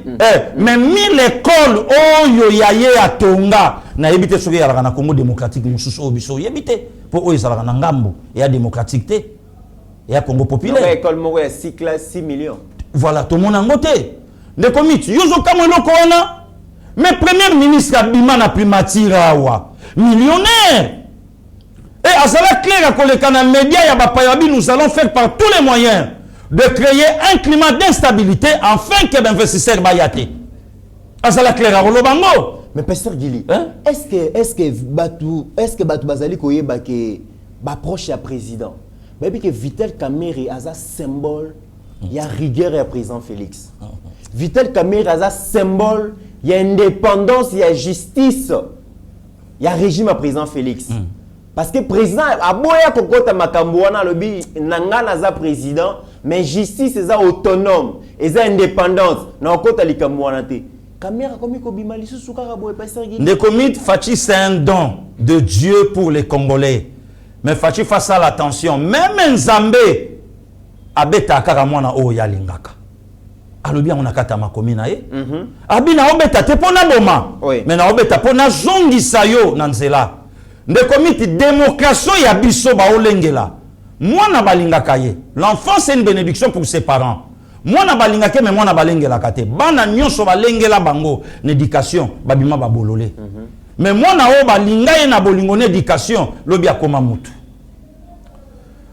Mais 1000 écoles oyo yaye atonga. Na yebite soki ya na Congo démocratique mususu obiso yebite pour oyo sala na ngambo ya démocratique té. Ya Congo populaire. Donc école moko ya 6 classes 6 millions. Voilà tout mon angoté. De comité yozo kamelo kona. Mais premier ministre Abima na primatira wa millionnaire. Et à cela clair que les canaux médias ya bapayabi nous allons faire par tous les moyens de créer un climat d'instabilité afin que l'investisseur bayate. À cela clair à Lobango. Mais pasteur Gili, est-ce que Batu Bazali koyeba ke ba proche ya président. Mais que Vital Kamerhe a un symbole, il y a rigueur et président Félix. Vital Kamerhe a un symbole, il y a indépendance, il y a justice. il y a régime à président Félix. Parce que président aboya kokota makambo wana lobi nanga naza président mais justice est autonome, est indépendante. Na okota likambo wana te. Caméra comme kobima lisusu kaka boye pasteur Guy. Ndekomit Fachi c'est un don de Dieu pour les Congolais. Mais Fachi face à l'attention, même Nzambe abeta kaka mwana o ya lingaka. Alobi on akata makomi na ye. Abi na obeta te pona boma. Mais na obeta pona zongisa yo na nzela. Ndekomit démocratie ya biso ba olengela. Mwana balingaka ye. L'enfant c'est une bénédiction pour ses parents. Mwana balingaka mais mwana balengela kate. Bana nyonso balengela bango l'éducation babima babolole. Mais mwana o balinga ye na bolingo éducation lobi akoma mutu.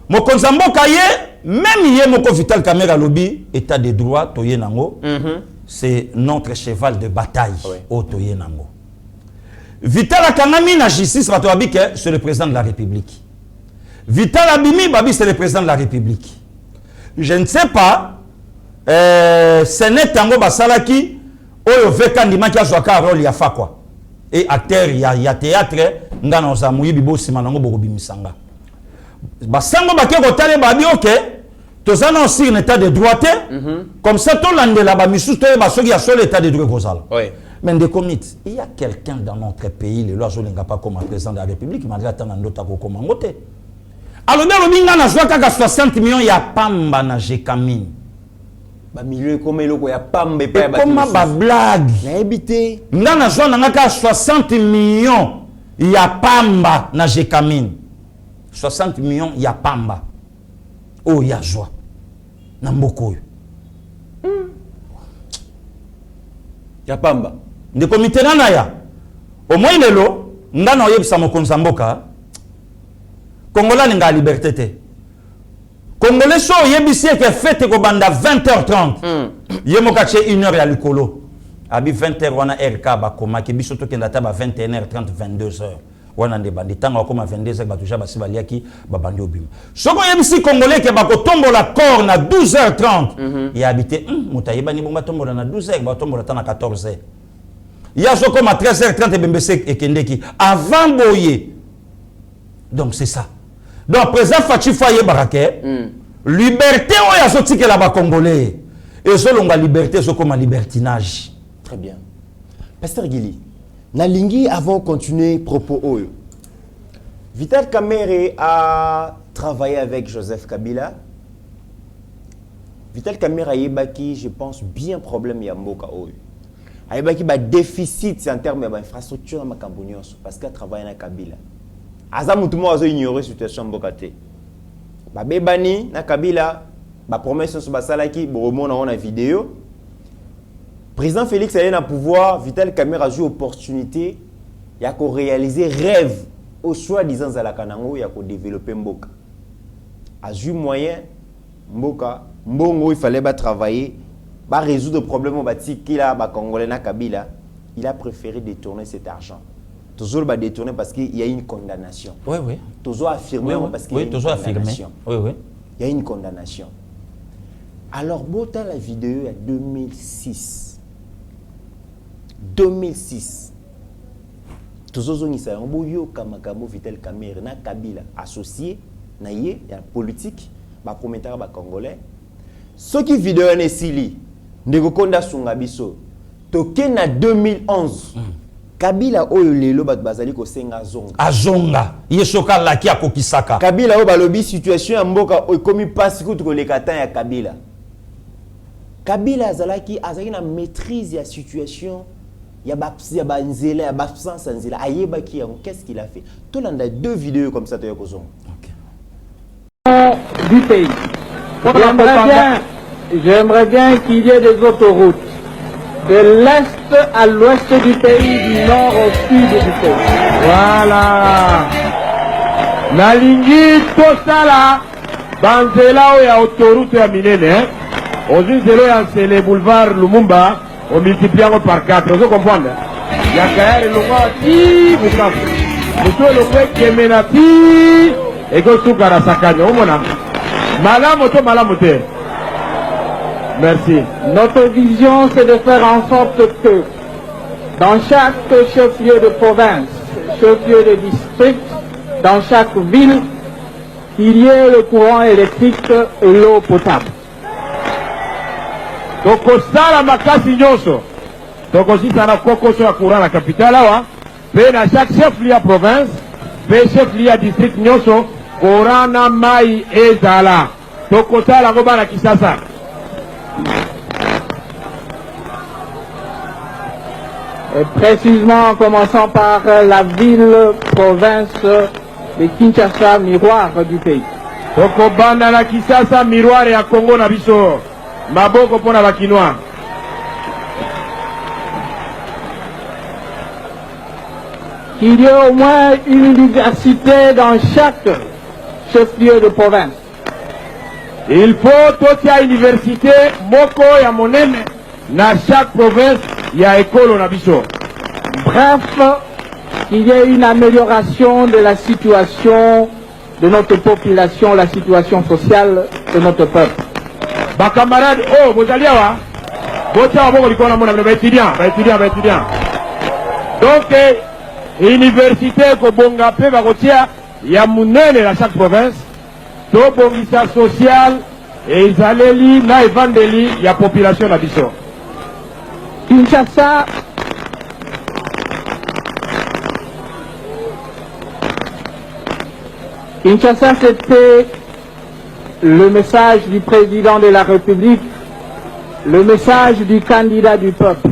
Mokonza mboka ye même ye moko Vital Kamerhe lobi état de droit toye nango. C'est notre cheval de bataille au toye nango. Vital Akangami na justice bato babike c'est le président de la République. Vital Abimi babi c'est le président de la République. Je ne sais pas ce n'est tango basalaki oyo veka ndimaki azwaka rôle ya fa quoi. Et acteur ya théâtre ngana ozamuyi bibosi manango bokobimisanga. Basango bake kotale babi OK. Tozana aussi un état de droit comme ça to landela ba misusu to ba soki ya sol état de droit kozala. Mais de commit, il y a quelqu'un dans notre pays, le loi Zolinga pas comme président de la République, malgré attendre d'autres comme ngote. Alors bien le minga na joie kaka 60 millions ya pamba na Jekamine. Ba milieu comme eloko ya pamba pa ba. Comment ba blague? Na ebité. Nga na joie na kaka 60 millions ya pamba na Jekamine. 60 millions ya pamba. Oh ya joie. Na mboko. Ya pamba. De comité na ya. Au moins lelo nga na oyebisa mokonza mboka. Congolais n'inga liberté te. Congolais so yebisi que fête ko banda 20h30. Yemoka che 1h ya likolo. Abi 20h wana RK ba koma ke biso to kenda ta ba 21h30 22h. Wana nde bandi tanga koma 22h ba touja ba sibaliaki ba bandi obima. Soko yebisi Congolais ke ba ko tombola corps na 12h30. Ya habité mutayeba ni bomba tombola na 12h ba tombola ta na 14h. Ya soko ma 13h30 bembese ekendeki avant boye. Donc c'est ça. Donc président Fachi Faye Barake liberté o ya soti ke la ba Congolais et selon la liberté so comme libertinage. Très bien. Pasteur Guili, nalingi avant continuer propos oyo. Vital Kamerhe a travaillé avec Joseph Kabila. Vital Kamerhe a yebaki, je pense bien problème ya mboka oyo. A yebaki ba déficit en termes d'infrastructure na makambo nyonso parce qu'il a travaillé na Kabila. Aza mutu mo azo ignorer situation mboka te. Ba bebani na Kabila ba promesse so basalaki bo remona on a vidéo. Président Félix allait na pouvoir, Vital Kamerhe a joué opportunité ya ko réaliser rêve au soi-disant za la kanango ya ko développer mboka. A joué moyen mboka mbongo il fallait ba travailler ba résoudre le problème ba tikila ba congolais na Kabila. Il a préféré détourner cet argent. Toujours va détourner parce qu'il y a une condamnation. Oui, oui. Toujours affirmer parce qu'il y a une condamnation. Oui, oui. Il y a une condamnation. Alors, Bota la vidéo il y a 2006. 2006. Toujours on ça. On boyo kamakamo Vital Kamerhe na Kabila associé na yé ya politique ba prometteur ba congolais. Ce qui vidéo ne sili ndeko konda sunga biso. Toke na 2011. Kabila oyo lelo bat bazali ko senga zonga. Azonga, yesoka laki akokisaka. Kabila oyo balobi situation ya mboka ekomi pasi kutu ko lekata ya Kabila. Kabila azalaki na maîtrise ya situation ya ba nzela ya ba absence nzela ayebaki yango qu'est-ce qu'il a fait. Tolanda deux vidéos comme ça to ya kozonga. Du pays. J'aimerais bien qu'il y ait des autoroutes. De l'est à l'ouest du pays, du nord au sud du pays. Voilà. La ligne Tosala, Banzela ou ya autoroute ya minene, aujourd'hui c'est le boulevard Lumumba, on multiplie par 4, vous comprenez? Il y a Kaere Lumati, Bukavu. Monsieur le Kwe Kemenati, et Gosukara Sakanya, au mona. Malamoto, malamote. Merci. Notre vision, c'est de faire en sorte que dans chaque chef-lieu de province, chef-lieu de district, dans chaque ville, qu'il y ait le courant électrique et l'eau potable. Donc, ça, la makasi nyonso. Donc, aussi, ça n'a pas courant à la capitale, là, mais dans chaque chef-lieu à province, mais chef-lieu à district nyonso, courant na mai ezala. Donc, ça, la roba la Kisasa. Et précisément en commençant par la ville-province de Kinshasa, miroir du pays. Donc, banda la Kisasa, miroir et à Congo na biso. Maboko pona bakinois. Qu'il y ait au moins une université dans chaque chef-lieu de province. Il faut toute la université, moko ya monene, na chaque province, il y a école na biso. Bref, qu'il y ait une amélioration de la situation de notre population, la situation sociale de notre peuple. Ba camarade, oh, vous allez voir. Vous allez voir, vous étudiants. Donc, université, Kobonga, Pe, Barotia, il y a monene dans chaque province. Donc, bongisa social, et ils allaient li, na evangeli, il y a population na biso. Kinshasa, c'était le message du président de la République, le message du candidat du peuple.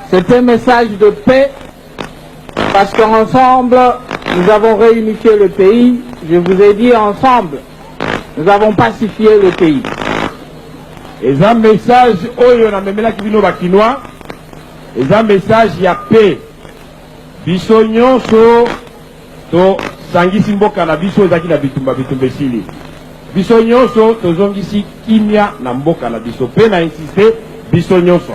C'était un message de paix, parce qu'ensemble, nous avons réunifié le pays. Je vous ai dit ensemble, nous avons pacifié le pays. Et un message, oyo na memela kibino bakinois, et un message ya paix. Biso nyonso to sangisi mboka na biso ezaki na bitumba esili. Biso nyonso tozongisi kimia na mboka na biso pe na insisté biso nyonso.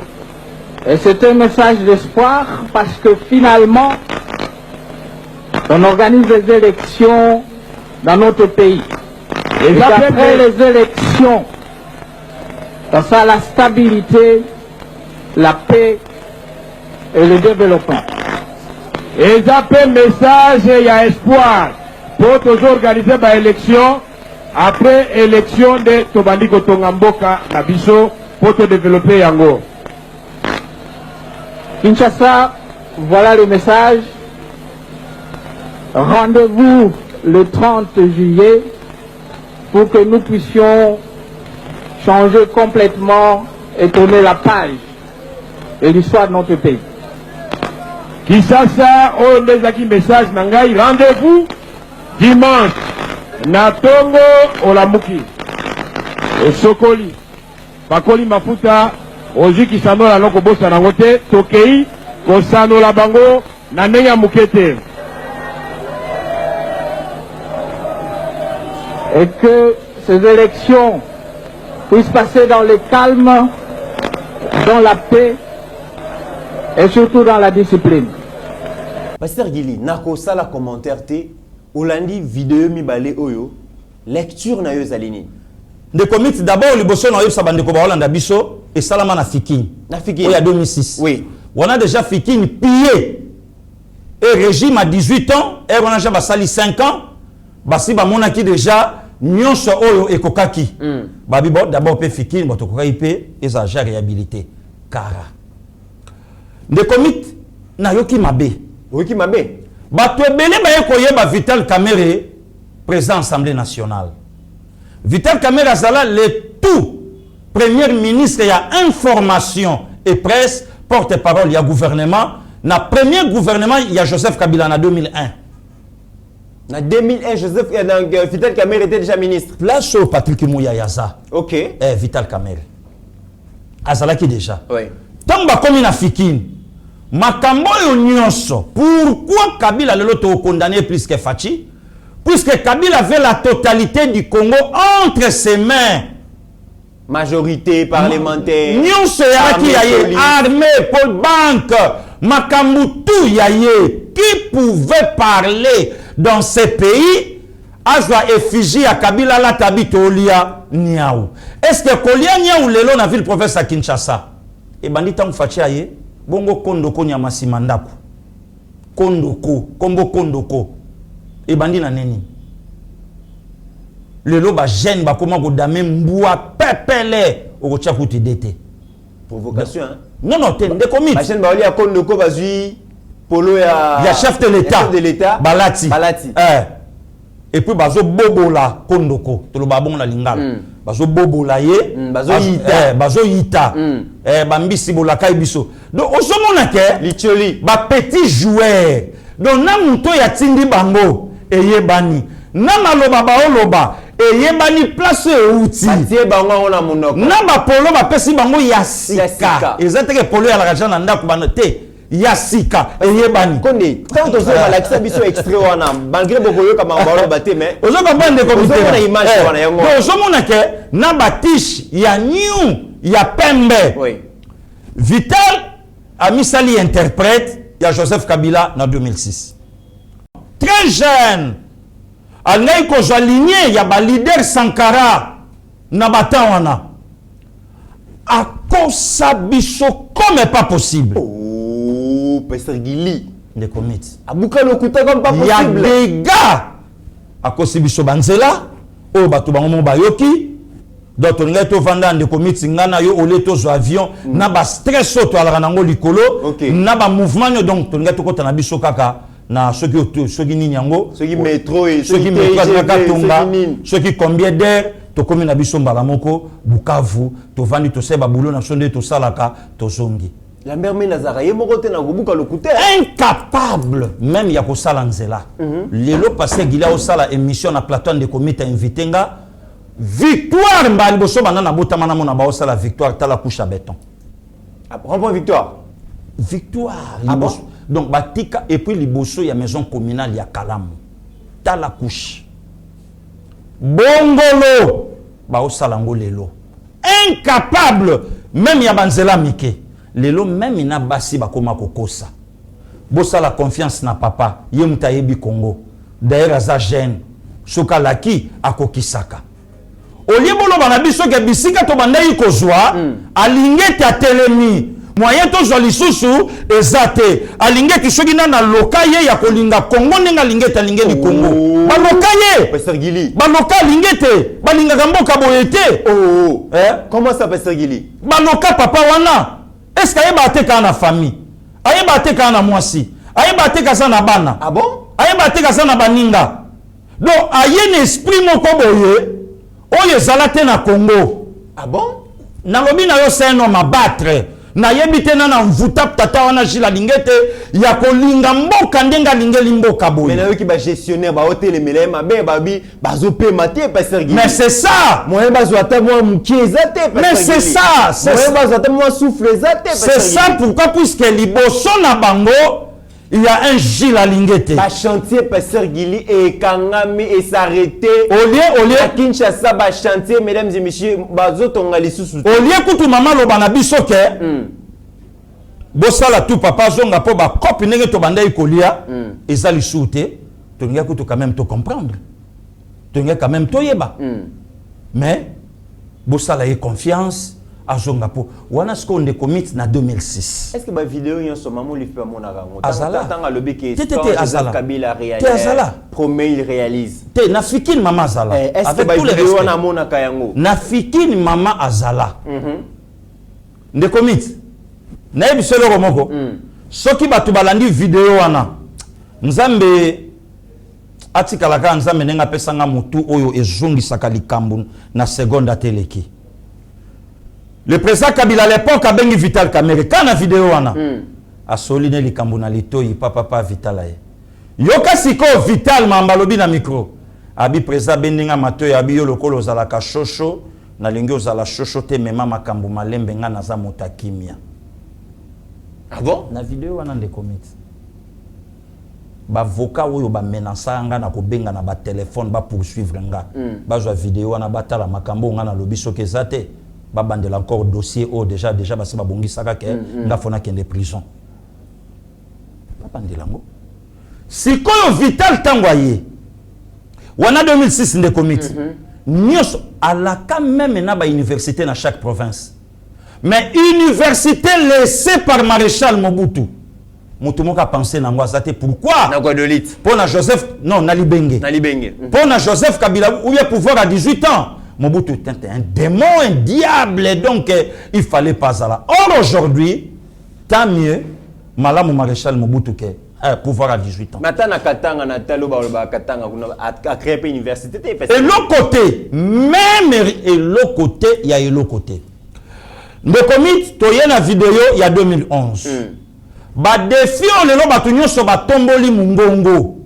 Et c'est un message d'espoir parce que finalement, on organise des élections dans notre pays. Et après les élections, ça sera la stabilité, la paix et le développement. Et ça fait message, il y a espoir pour toujours organiser des élections. Après élection de Tobandiko Tongamboka, Nabiso, pour te développer Yango. Kinshasa, voilà le message. Rendez-vous le 30 juillet pour que nous puissions changer complètement et tourner la page de l'histoire de notre pays. Kinshasa, on les message Nangai, rendez-vous dimanche. Natongo Olamuki. Sokoli. Bakoli Mafuta. Oji Kisano la loko bosa na ngote. Tokei. Kosano la bango. Nanenya Mukete. Et que ces élections puissent passer dans le calme, dans la paix et surtout dans la discipline. Pasteur Gili, nako sala commentaire te. Olandi vidéo mibale oyo lecture na yo zalini. De commit d'abord le bosso na yo sabande ko ba Holanda biso et salama na Fikini. Na Fikini. Il y a 2006. Oui. On a déjà Fikini pillé. Et régime à 18 ans, et on a déjà basali 5 ans. Basi ba monaki déjà nyonso oyo ekokaki. Babi bo d'abord pe Fikini bo to kokai pe eza ja réhabilité kara. De commit na yo ki mabe. Oui ki mabe. Bato ebele ba ekoyeba Vital Kamerhe président Assemblée nationale. Vital Kamerhe azala le tout premier ministre ya information et presse porte-parole ya gouvernement na premier gouvernement ya Joseph Kabila na 2001. Na 2001 Joseph Vital Kamerhe était déjà ministre. Place au Patrick Mouya Yaza. OK. Vital Kamerhe. Azala qui déjà. Oui. Tamba komi na Fikini. Makambo yo nyonso. Pourquoi Kabila lelo to condamné plus que Fachi? Puisque Kabila avait la totalité du Congo entre ses mains. Majorité parlementaire. Nyonso yaki yaye armée, pôle banque, makambo tout yaye. Qui pouvait parler dans ces pays? Azwa effigie à Kabila la tabito olia niaou. Est-ce que kolia niaou lelo na ville province à Kinshasa? Et bandita Fachi yaye. Bongo kondo konya masimandako. Kondoko, Kombo Kondoko. Et bandi na neni. Le lo ba gêne ba comment go dame mboua pepele au tchakuti d'été. Provocation hein. Non non, t'es de commit. La chaîne ba oli a Kondoko bazui polo ya il y a chef de l'état. Balati. Et puis bazo bobola Kondoko, to lo babon la lingala. Bazo bobola ye, bazo yita. Bambisi bolaka biso. Donc au somona ke licholi ba petit joueur. Donc na muto ya tindi bango eye bani. Na maloba ba oloba eye bani place outi. Atie bango na monoko. Na ba polo ba pesi bango ya sika. Ezateke polo ya la raja na ndako bana te. Yasika eye bani konde quand on se relaxe biso extrait wana malgré bokoyo kama balo baté mais ozo ba bande comité na image wana yango donc ozo mona ke na batiche ya new ya pembe oui Vital a misali interprète ya Joseph Kabila na 2006 très jeune alngai ko aligné ya ba leader Sankara na batawana akosa biso comme pas possible. Pasteur Gili de commit abuka lokuta comme pas possible. Il y a des gars à cause biso banzela o batu bango bayoki donc on est au vanda de commit ngana yo oleto zo avion na ba stress auto ala nango likolo na ba mouvement donc on est ko tana biso kaka na soki nini yango soki métro et soki métro na katonga soki combien d'heures to komi na biso mbala moko Bukavu to vandi to seba boulot na sonde to salaka to zongi. La mère Nazara, incapable même ya ko sala nzela. Lelo passé gila o sala émission na plateau de comité invité nga victoire mbali boso banana botama na mona ba o sala victoire tala couche à béton. Prends victoire. Victoire. Donc batika et puis liboso ya maison communale ya Kalamu. Tala couche. Bongolo ba o sala ngo lelo. Incapable même ya banzela mike. Lelo même ina basi bakoma kokosa. Bosa la confiance na papa, ye mutayebi Congo. D'ailleurs aza jeune, soka laki akokisaka. Olie bolo bana biso ke bisika to bandai kozwa, alingete atelemi. Moyen to zwa lisusu ezate. Alingete soki na lokaye ya kolinga Congo nenga lingete alingeli Congo. Ba lokaye. Pasteur Gili. Ba loka lingete, ba linga mboka boyete. Oh. Comment ça Pasteur Gili? Ba loka papa wana. Est-ce qu'il y a une famille? Il y a une moisi? Il y a une bana? Ah bon? Il y a une baninga? Donc, il y a un esprit mokoboye. Il y a un Congo. Ah bon? Nalobi na yo c'est un homme à battre. Na yebite na mvuta tata wana jila lingete ya kolinga mboka ndenga lingeli mboka boye. Mais na yo ki ba gestionnaire ba hôtel melema be babi bazo pe maté Pasteur Gili. Mais c'est ça. Moi bazo ata moi mkiezate Pasteur Gili. Mais c'est ça. Moi bazo ata moi souffle zate Pasteur Gili. C'est ça pourquoi puisque liboso na bango il y a un Gilles à Lingete. Ba chantier Pasteur Gili et kangami et s'arrêter. Au lieu à Kinshasa ba chantier mesdames et messieurs bazo tonga lisusu. Au lieu kutu maman lo bana biso ke. Bossa la tout papa zonga po ba copine nenge to banda ikolia ezali soute. To ngia kutu quand même to comprendre. To ngia quand même to yeba. Mais bossa la confiance à zonga po. Wana ce qu'on commit na 2006. Est-ce que ma vidéo yon so maman li fait mon arango? Azala. Tanga lobi ke Azala. Kabila réalise. Azala. Promet il réalise. Te na fikine maman Azala. Est-ce que ma vidéo na mona kayango? Na fikine maman Azala. Nde commit. Na yebi solo romoko. Soki batu balandi vidéo wana. Nzambe atikalaka nzambe nenga pesanga mutu oyo ezongisaka likambu na seconde ateleki. Le président Kabila à l'époque a bengi Vital Kamerhe kana vidéo wana a soline likambu na litoyi papa Vital aye yoka siko Vital mambalobi na micro abi président bendinga matoyi abi yo lokolo zalaka shosho na lingi ozala shosho te mema makambu malembe nga naza motakimia. Ah bon? Na vidéo wana nde commit ba voka oyo ba menaça nga na kobenga na ba téléphone ba poursuivre nga bazwa vidéo wana batala makambo nga na lobi soke zate ba bandela encore dossier o déjà basi ba bongi saka ke nga fona kende prison ba bandela ngo sikoyo Vital tangwaye wana 2006 nde commit nyos alaka même na ba université na chaque province mais université laissée par Maréchal Mobutu Mutumoka a pensé nango azate pourquoi? Na Guadolite. Pour Joseph, non, Nalibenge. Nalibenge. Pour Joseph Kabila, où il a pouvoir à 18 ans. Mobutu était un démon, un diable, donc il fallait pas ça là. Or aujourd'hui, tant mieux, Malamu Maréchal Mobutu pouvoir à 18 ans. Maintenant, na Katanga, na Taloba, Katanga, a créé une université. Et l'autre côté, même et l'autre côté, il y a l'autre côté. Le comité, tu as une vidéo il y a 2011. Ba défi on le ba tunyo so ba tomboli mungongo.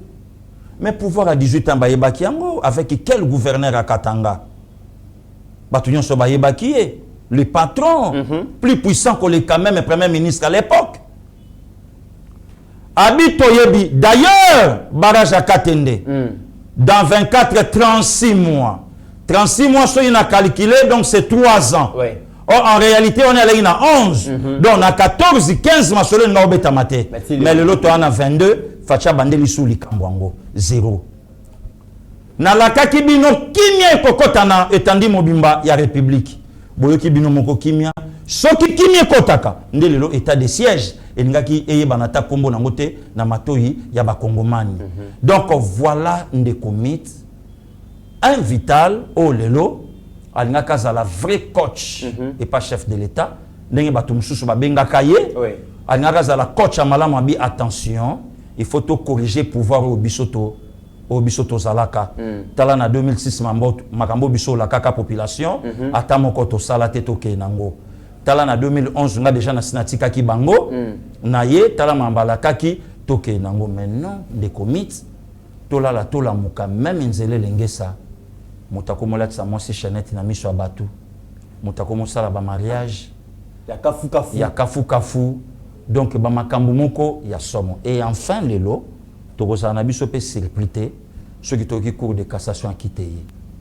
Mais pouvoir à 18 ans ba yebaki yango avec quel gouverneur à Katanga? Ba tunyo so ba yebaki le patron plus puissant que le quand même premier ministre à l'époque. Abito yebi d'ailleurs barrage à Katende. Dans 24 36 mois. 36 mois so il a calculé donc c'est 3 ans. Ouais. Or, en réalité, on est allé à 11. Donc, on a 14, 15 masolé na obeta maté. Mais le lot, on a 22. Facha bandeli sou li kambwango. 0. Na la kaki bino kimia kokotana etandi mobimba ya République. Boyoki bino moko kimia. Soki kimia kotaka. Nde lelo état de siège. Et ngaki eye banata kombo na ngote na matoi ya ba kongomani. Donc, voilà nde commit. Un vital, oh lelo. Alingaka za la vrai coach et pas chef de l'État. Ndenge bato mususu babenga kaye. Alingaka za la coach amala mabi attention, il faut to corriger pouvoir au bisoto zalaka. Tala na 2006 makambo biso la kaka population, atamo koto salate to ke nango. Tala na 2011 nga déjà na sinatika ki bango, na ye tala mambala kaki to ke nango. Maintenant des comités tola la tola muka même nzele lengesa. Mutakomola tsa mosi chanette na miso abatu. Mutakomosa la ba mariage. Ya kafu kafu. Donc ba makambu moko ya somo. Et enfin lelo tokosa na biso pe surplité ceux qui toki cour de cassation a quitté.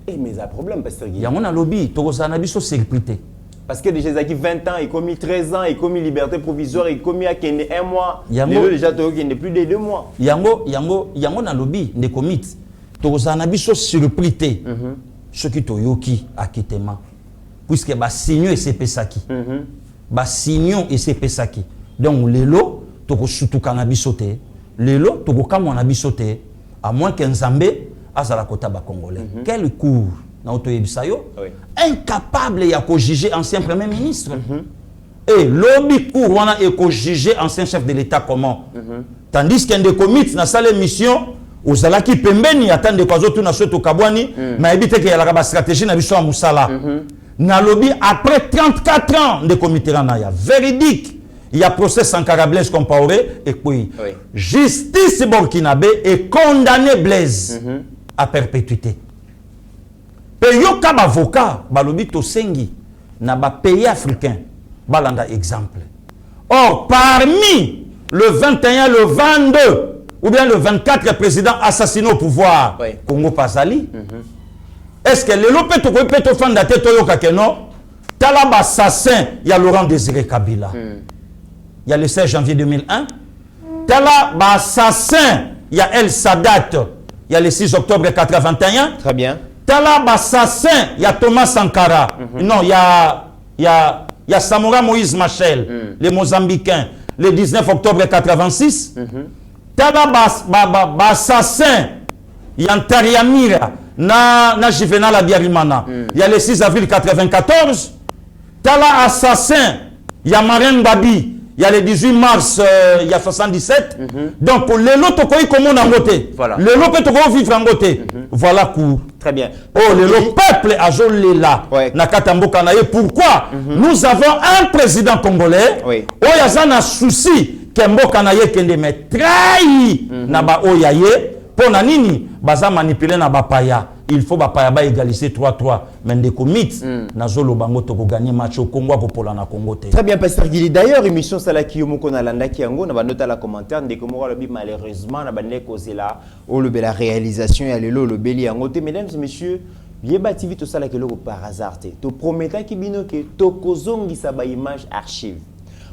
Eh mais un problème pasteur Guy. Ya mona lobby tokosa na biso surplité. Parce que déjà qui 20 ans, il commis 13 ans, il commis liberté provisoire, il commis à 1 mois. Lelo déjà toki ne plus de 2 mois. Yango na lobby de commit. Tokosa na biso surplité. Ce qui toyoki acquittement puisque ba signo et sepesaki ba signo et sepesaki donc lelo toko sutuka na bisote lelo toko kamwa na bisote à moins qu'un Zambé azala kota ba congolais quel cours na otoyebisa yo incapable ya ko juger ancien premier ministre et lobby cours wana e ko juger ancien chef de l'état comment tandis qu'un des comités na salle mission ozalaki pembeni atande kwa zotu na soto kabwani na ebite ke yalaka ba stratégie na biso ya musala na lobby après 34 ans de comité na ya véridique il y a procès Sankara Blaise Compaoré et puis justice burkinabé est condamné Blaise à perpétuité peyo ka avocat ba lobby to sengi na ba pays africain balanda exemple or parmi le 21 le 22 ou bien le 24 président assassiné au pouvoir, Congo Pazali. Est-ce que le lopé to fanda te to yoka ke non? Talaba assassin, il y a Laurent Désiré Kabila. Il y a le 16 janvier 2001. Talaba assassin, il y a El Sadat. Il y a le 6 octobre 81. Très bien. Talaba assassin, il y a Thomas Sankara. Non, il y a Samora Moïse Machel, les Mozambicains, le 19 octobre 86. Tala assassin Yantariamira na Juvenal Abiyarimana. Il y a le 6 avril 94. Tala assassin Yamaren Babi. Il y a le 18 mars il y a 77. Donc pour les lots toko comment on a voté. Les lots toko vivre en voté. Voilà court. Très bien. Oh le peuple a jolé là. Nakatambo Kanaye. Pourquoi nous avons un président congolais. Oh yazana souci. Kembo Kanaye kende me trahi na ba oyaye pour na nini baza manipuler na ba paya il faut ba paya ba égaliser 3-3 mais des comités na zolo bango to ko gagner match au Congo pour pola na Congo te. Très bien pasteur Guili d'ailleurs émission sala ki yomoko na landa ki yango na ba nota la commentaire de komo lobi malheureusement na ba ne cause là au le la réalisation ya lelo le beli yango te mesdames et messieurs Yeba TV to sala ke loko par hasard te to prometa ki bino ke to kozongisa ba image archive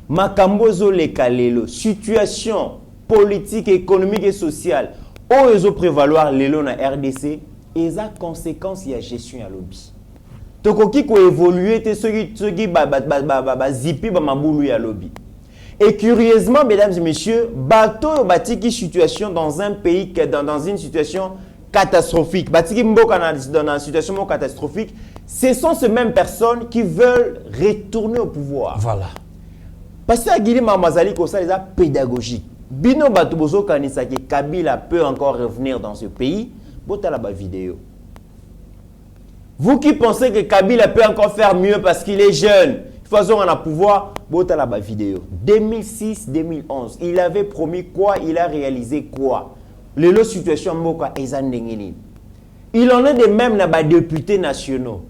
Makambozo le kalelo, situation politique, économique et sociale, ozo prévaloir lelo na RDC, et ça conséquence ya gestion ya lobby. Toko ki ko évoluer te ceux qui zipi ba mabulu ya lobby. Et curieusement, mesdames et messieurs, bateau batiki situation dans un pays dans une situation catastrophique. Batiki mboka dans une situation catastrophique. Ce sont ces mêmes personnes qui veulent retourner au pouvoir. Voilà. Parce que Guillaume Mamazali ça les a pédagogique. Bino Batubozo Kanisa que Kabila peut encore revenir dans ce pays. Bota la vidéo. Vous qui pensez que Kabila peut encore faire mieux parce qu'il est jeune, de toute façon on a pouvoir, bota la vidéo. 2006-2011, il avait promis quoi, il a réalisé quoi. Le situation Mboka Ezandengeni. Il en est de même dans les députés nationaux,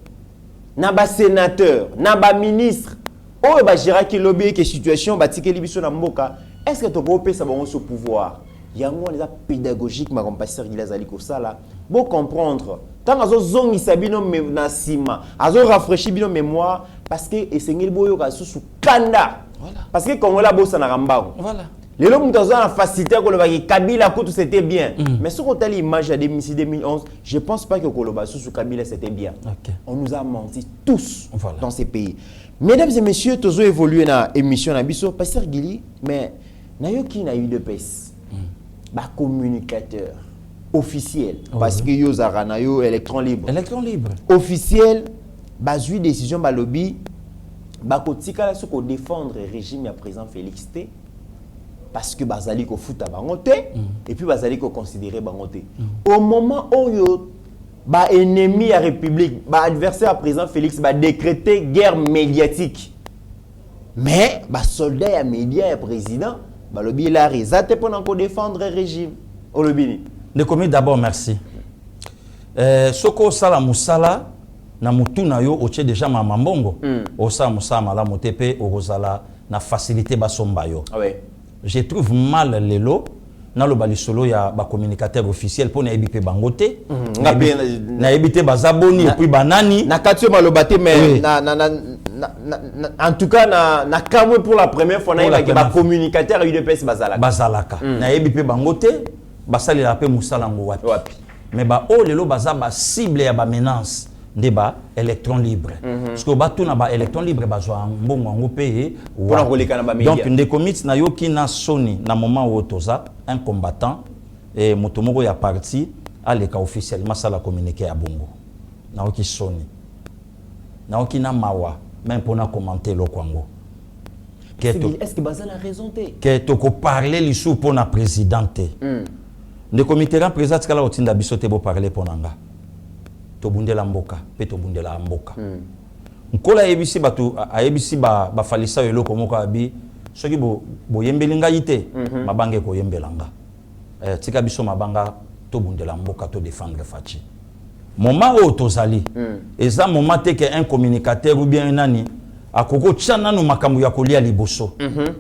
dans les sénateurs, dans les ministres. Oh, bah, j'irai qu'il lobby que situation batike libiso na Mboka. Est-ce que tu peux ça va au pouvoir? Il y a un moment pédagogique, ma compasteur qui les a dit comme ça là. Bon comprendre. Tant que zong isabino na sima, azo rafraîchir bino mémoire parce que esengeli boyo ka sous kanda. Voilà. Parce que Congo la bossa na ramba. Voilà. Les hommes qui ont la facilité que le Kabila tout c'était bien. Mais si on a l'image de 2011, je ne pense pas que Koloba sous Kabila c'était bien. Okay. On nous a menti tous voilà. dans ces pays. Mesdames et messieurs, tous évolué dans l'émission Nabiso, Pasteur Gili, mais qui n'a eu de pèse, communicateur officiel, parce que yo zarana yo électron libre. Électron libre. Officiel, eu décision lobby, kotika la soko défendre le régime à présent Félix T. Parce que bazali ko futa bangote et puis bazali ko considérer bangote. Au moment où yo ennemi à République, adversaire à présent Félix décréter guerre médiatique. Mais soldat à média et président, lobby la rezate pour encore défendre le régime. Au lobby. De commis d'abord merci. Soko sala musala na mutu na yo oche déjà mama mbongo. Osa musala mala motepe orozala na facilité basomba yo. Ah ouais. Je trouve mal lelo na lo balisolo ya ba communicateur officiel pour na ebité bangote na ebité bazaboni et puis banani na katio malobate mais en tout cas na kamwe pour la première fois na ba communicateur UDPS bazalaka na ebité bangote basali la pe musala ngo wapi mais ba o lelo bazaba cible ya ba menace débat électron libre parce que batu na ba électron libre bazwa mbongo ngo payer donc ndé commit na yo ki na soni na moment où toza un combattant et motomoko ya parti aleka officiellement ça la communiquer à bongo na ki soni na ki na mawa même pour na commenter le kwango est-ce que baza la raison té que to ko parler lisu pour na présidente ndé comité ran président kala otinda bisote bo parler pour nanga tobundela mboka pe tobundela mboka nkola ABC batu ABC ba falisa eloko moko abi soki bo yembelinga yite mabange ko yembelanga tika biso mabanga tobundela mboka to défendre fachi moment où tozali eza moment te que un communicateur ou bien nani akoko tchana no makambu ya kolia liboso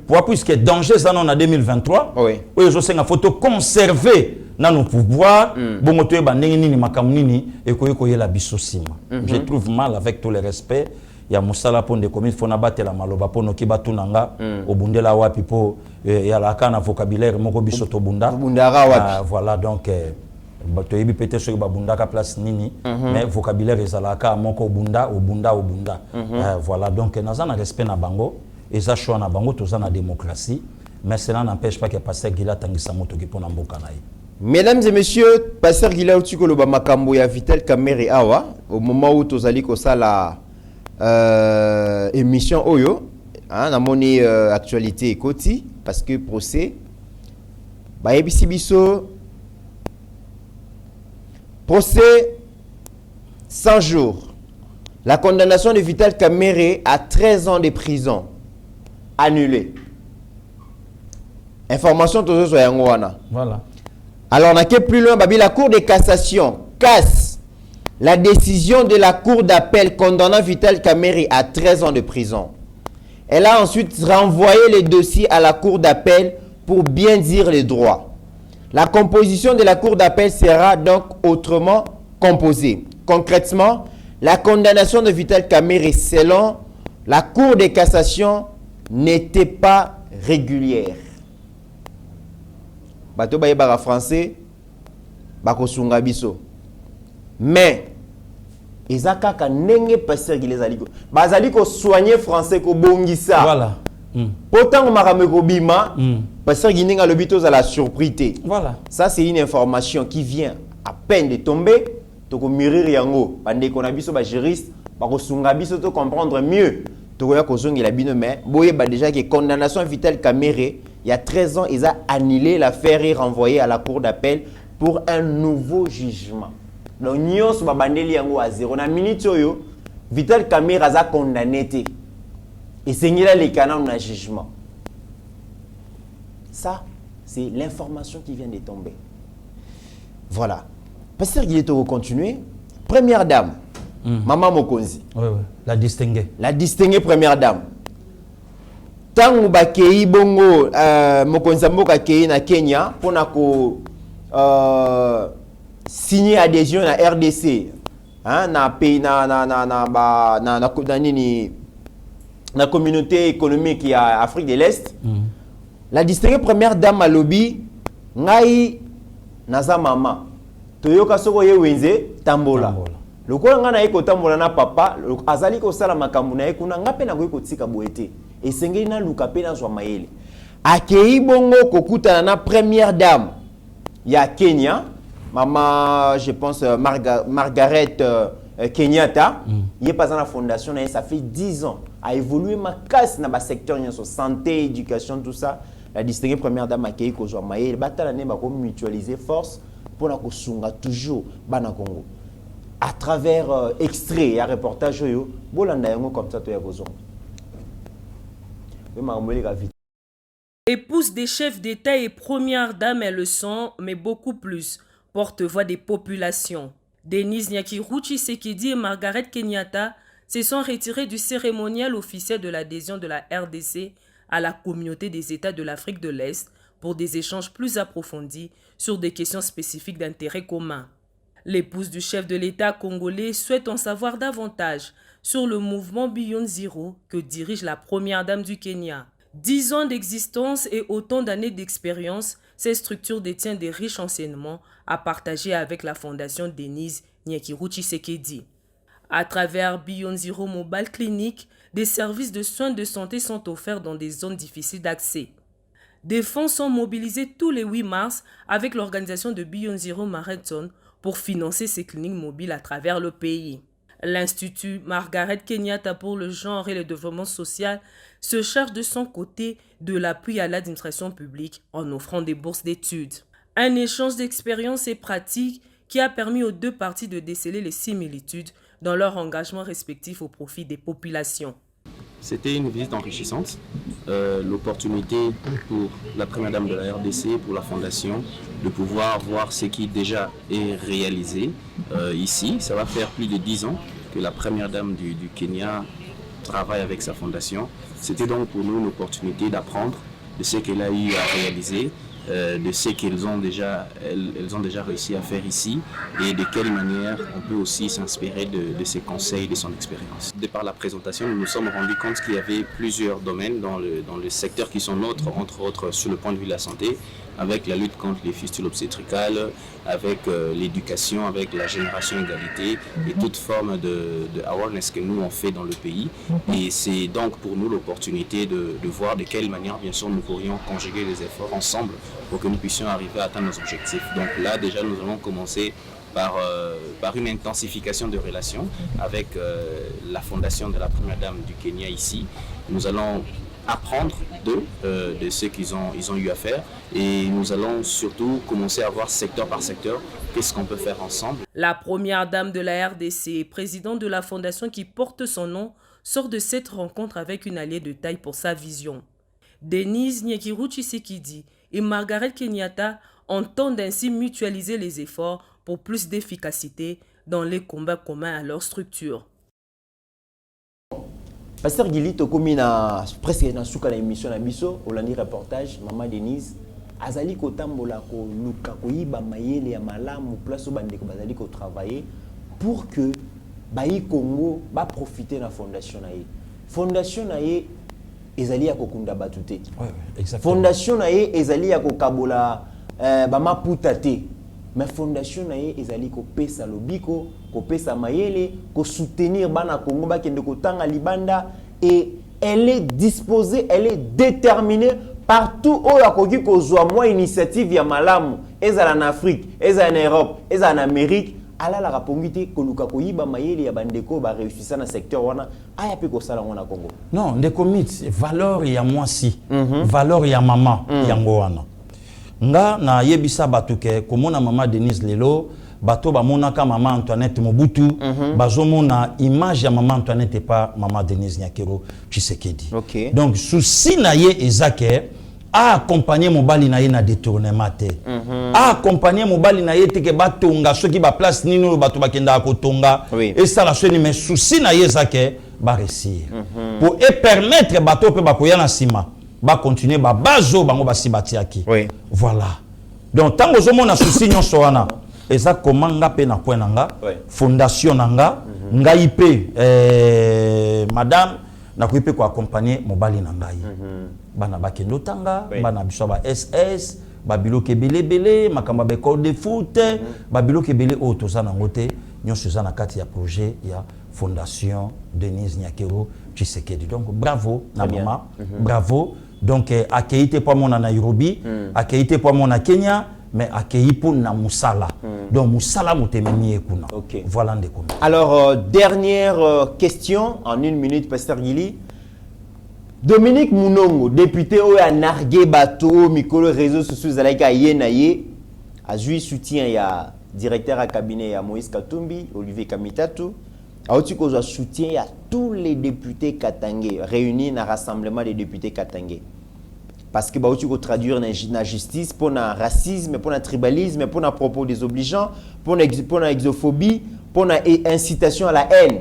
pour puisque danger ça en 2023 oui oyo senga photo conserver na nos pouvoirs bongo to bandenge nini makambu nini ekoyeko yela biso sima je trouve mal avec tout le respect ya musala pour de commis fona batela maloba pour noki batunanga obundela wapi po ya la kana vocabulaire moko biso to bunda wapi voilà donc to yebi peut-être sur babunda ka place nini mais vocabulaire ezalaka moko obunda voilà donc nazana respect na bango eza choix na bango toza na démocratie mais cela n'empêche pas que pasteur Gila tangisa moto ki pona mboka na ye. Mesdames et messieurs, pasteur Gila Utikoloba makambo ya Vital Kamerhe awa au moment où tozali ko sala émission oyo na moni actualité ekoti parce que procès ba yebisi biso procès 100 jours. La condamnation de Vital Kamerhe à 13 ans de prison annulée. Information toujours sur Yangoana. Voilà. Alors on a que plus loin, la Cour de cassation casse la décision de la Cour d'appel condamnant Vital Kamerhe à 13 ans de prison. Elle a ensuite renvoyé les dossiers à la Cour d'appel pour bien dire les droits. La composition de la Cour d'appel sera donc autrement composée. Concrètement, la condamnation de Vital Kamerhe selon la Cour de cassation n'était pas régulière. Bato baye bara français bako sunga biso. Mais ezaka ka nenge pasteur qui les aliko. Bazali ko soigner français ko bongisa. Voilà. Pourtant, on m'a bima, parce que Guinée a le but à la surprise. Voilà. Ça, c'est une information qui vient à peine de tomber. Donc, on mûrir yango. Pendant qu'on a vu sur juriste, parce qu'on a vu sur comprendre mieux. Donc, on a vu la bino, mais déjà que condamnation Vital Kamere, il y a 13 ans, ils ont annulé l'affaire et renvoyé à la cour d'appel pour un nouveau jugement. Donc, nous avons bandeli yango à zéro. Na minute Vital Kamere a condamné. Et c'est les canaux de jugement. Ça, c'est l'information qui vient de tomber. Voilà. Pasteur Guilletto va continuer. Première dame, Maman Mokonzi. Oui, oui. La distinguée. La distinguée première dame. Tant bakei bongo Mokonzi Mboka kei na Kenya pour signer adhésion à RDC. Hein, na pays na communauté économique qui a Afrique de l'Est. La distinguée première dame à lobby ngai naza mama toyoka soko ye wenze tambola lokola nga na yeko tambola na papa azali ko sala makambu na yekuna ngape na ko tika boete esengeli na luka pe na zwa mayele akei bongo kokutana na première dame ya Kenya mama je pense Margaret Kenyatta il est pas dans la fondation ça fait 10 ans a évolué ma casse dans le secteur santé éducation tout ça la distinguée première dame akei ko zwa mayele batala ne ba ko mutualiser force pour la kosunga toujours bana Congo à travers extrait et reportage yo bolanda yango comme ça to ya kozonga. Épouse des chefs d'État et première dame, elles le sont, mais beaucoup plus, porte-voix des populations. Denise Nyakiru Tshisekedi et Margaret Kenyatta se sont retirés du cérémonial officiel de l'adhésion de la RDC à la communauté des États de l'Afrique de l'Est pour des échanges plus approfondis sur des questions spécifiques d'intérêt commun. L'épouse du chef de l'État congolais souhaite en savoir davantage sur le mouvement Beyond Zero que dirige la première dame du Kenya. 10 ans d'existence et autant d'années d'expérience, cette structure détient des riches enseignements à partager avec la fondation Denise Nyakiru Tshisekedi. À travers Beyond Zero Mobile Clinic, des services de soins de santé sont offerts dans des zones difficiles d'accès. Des fonds sont mobilisés tous les 8 mars avec l'organisation de Beyond Zero Marathon pour financer ces cliniques mobiles à travers le pays. L'Institut Margaret Kenyatta pour le genre et le développement social se charge de son côté de l'appui à l'administration publique en offrant des bourses d'études. Un échange d'expériences et pratiques qui a permis aux deux parties de déceler les similitudes dans leur engagement respectif au profit des populations. C'était une visite enrichissante, l'opportunité pour la première dame de la RDC, pour la fondation, de pouvoir voir ce qui déjà est réalisé ici. Ça va faire plus de 10 ans que la première dame du Kenya travaille avec sa fondation. C'était donc pour nous une opportunité d'apprendre de ce qu'elle a eu à réaliser, de ce qu'elles ont déjà réussi à faire ici et de quelle manière on peut aussi s'inspirer de ses conseils, de son expérience. De par la présentation, nous nous sommes rendus compte qu'il y avait plusieurs domaines dans le secteur qui sont nôtres, entre autres sur le point de vue de la santé, avec la lutte contre les fistules obstétricales, avec l'éducation, avec la génération égalité et toute forme de awareness que nous on fait dans le pays. Et c'est donc pour nous l'opportunité de voir de quelle manière, bien sûr, nous pourrions conjuguer les efforts ensemble pour que nous puissions arriver à atteindre nos objectifs. Donc là, déjà, nous allons commencer par une intensification de relations avec la fondation de la première dame du Kenya ici. Nous allons apprendre de ce qu'ils ont eu à faire et nous allons surtout commencer à voir secteur par secteur qu'est-ce qu'on peut faire ensemble. La première dame de la RDC, présidente de la fondation qui porte son nom, sort de cette rencontre avec une alliée de taille pour sa vision. Denise Nyakiru Tshisekedi et Margaret Kenyatta entendent ainsi mutualiser les efforts pour plus d'efficacité dans les combats communs à leur structure. Pasteur Gili tokomi na presque na suka na émission na biso olandi reportage Maman Denise azali kotambola ko luka ko yiba mayele ya malamu place bandeko bazali ko travailler pour que bayi Congo ba profiter na fondation na ye. Fondation na ye ezali ya kokunda batute. Fondation na ye ezali ya kokabola ba maputa te. Mais fondation na ye ezali ko pesa lobiko, ko pesa mayele, ko soutenir bana Congo ba kende ko tanga libanda et elle est disposée, elle est déterminée partout où il y a une initiative ya malamu, en Afrique, en Europe, en Amérique, ala la rapongité koluka koyiba mayele ya bandeko ba réussir dans secteur wana aya pe ko sala wana Congo. Non, ndeko mit valeur ya mwasi, valeur ya mama yango wana. Nga na yebisa batuke komona mama Denise lelo bato ba monaka mama Antoinette Mobutu bazomona image ya mama Antoinette pas mama Denise Nyakero Tshisekedi. Okay. Donc souci na ye ezake a accompagner mobali na ye na détournement te. A accompagner mobali na ye te ke batonga soki ba place nino bato bakenda ko tonga et ça la soni mais souci na ye ezake ba réussir. Pour et permettre bato pe bakoya na sima ba continuer ba bazo bango ba sibatiaki. Oui. Voilà. Donc tant que on a souci nyonso wana eza comment nga pe na point nanga fondation nanga nga ipe madame na ko ipe ko accompagner mobali na ngai. Bana bakendo tanga bana biso ba SS ba biloke belebele makamba be code de foot ba biloke belé auto za nango te nyonso za na kati ya projet ya fondation Denise Nyakero Tshisekedi. Donc bravo na maman, bravo. Donc accueilli pour mon Nairobi, accueilli pour mon Kenya, mais accueilli pour na Moussala. Donc Moussala moutemeni ekuna. Voilà ndeko. Alors dernière question en 1 minute, Pasteur Gili. Dominique Mounongo, député au nargué bateau, Mikolo réseaux sociaux zalaika yenaye, a joué soutien ya directeur à cabinet ya Moïse Katumbi, Olivier Kamitatu. A aussi qu'on soutien à tous les députés katangais réunis dans le rassemblement des députés katangais. Parce que bah aussi qu'on traduire la justice pour le racisme, pour le tribalisme, pour les propos désobligeants, pour la exophobie, pour l'incitation à la haine.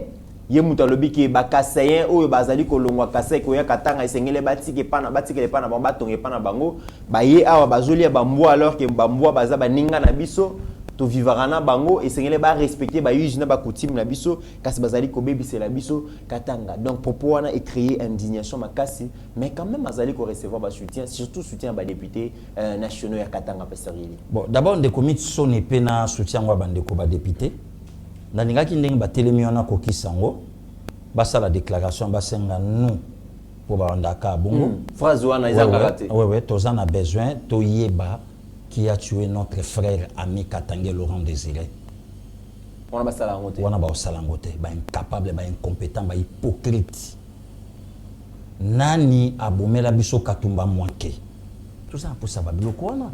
Yemuta lobi ki bakasayen ou bazali ko longwa kasay ko ya katanga esengele batike pana bamba tonge pana bango ba ye awa bazoli ba mbwa alors que ba mbwa baza baninga na biso to vivarana bango esengele ba respecter ba yuji na ba coutume na biso kasi bazali ko bebise la biso katanga. Donc propos wana est créer indignation makasi mais quand même bazali ko recevoir ba soutien, surtout soutien ba députés nationaux ya katanga Pasteur Gili. Bon d'abord de commit son épée na soutien wa bandeko ba député na ningaki ndenge ba telemi wana ko kisango basa la déclaration basenga nous pour ba ndaka bongo phrase wana izanga raté. Ouais tozan a besoin to yeba qui a tué notre frère ami Katangé Laurent Désiré. On a basala ngote. On a basala ngote, ba incapable, ba incompétent, ba hypocrite. Nani abomela biso katumba mwanke. Tout ça pour ça ba biloko wana.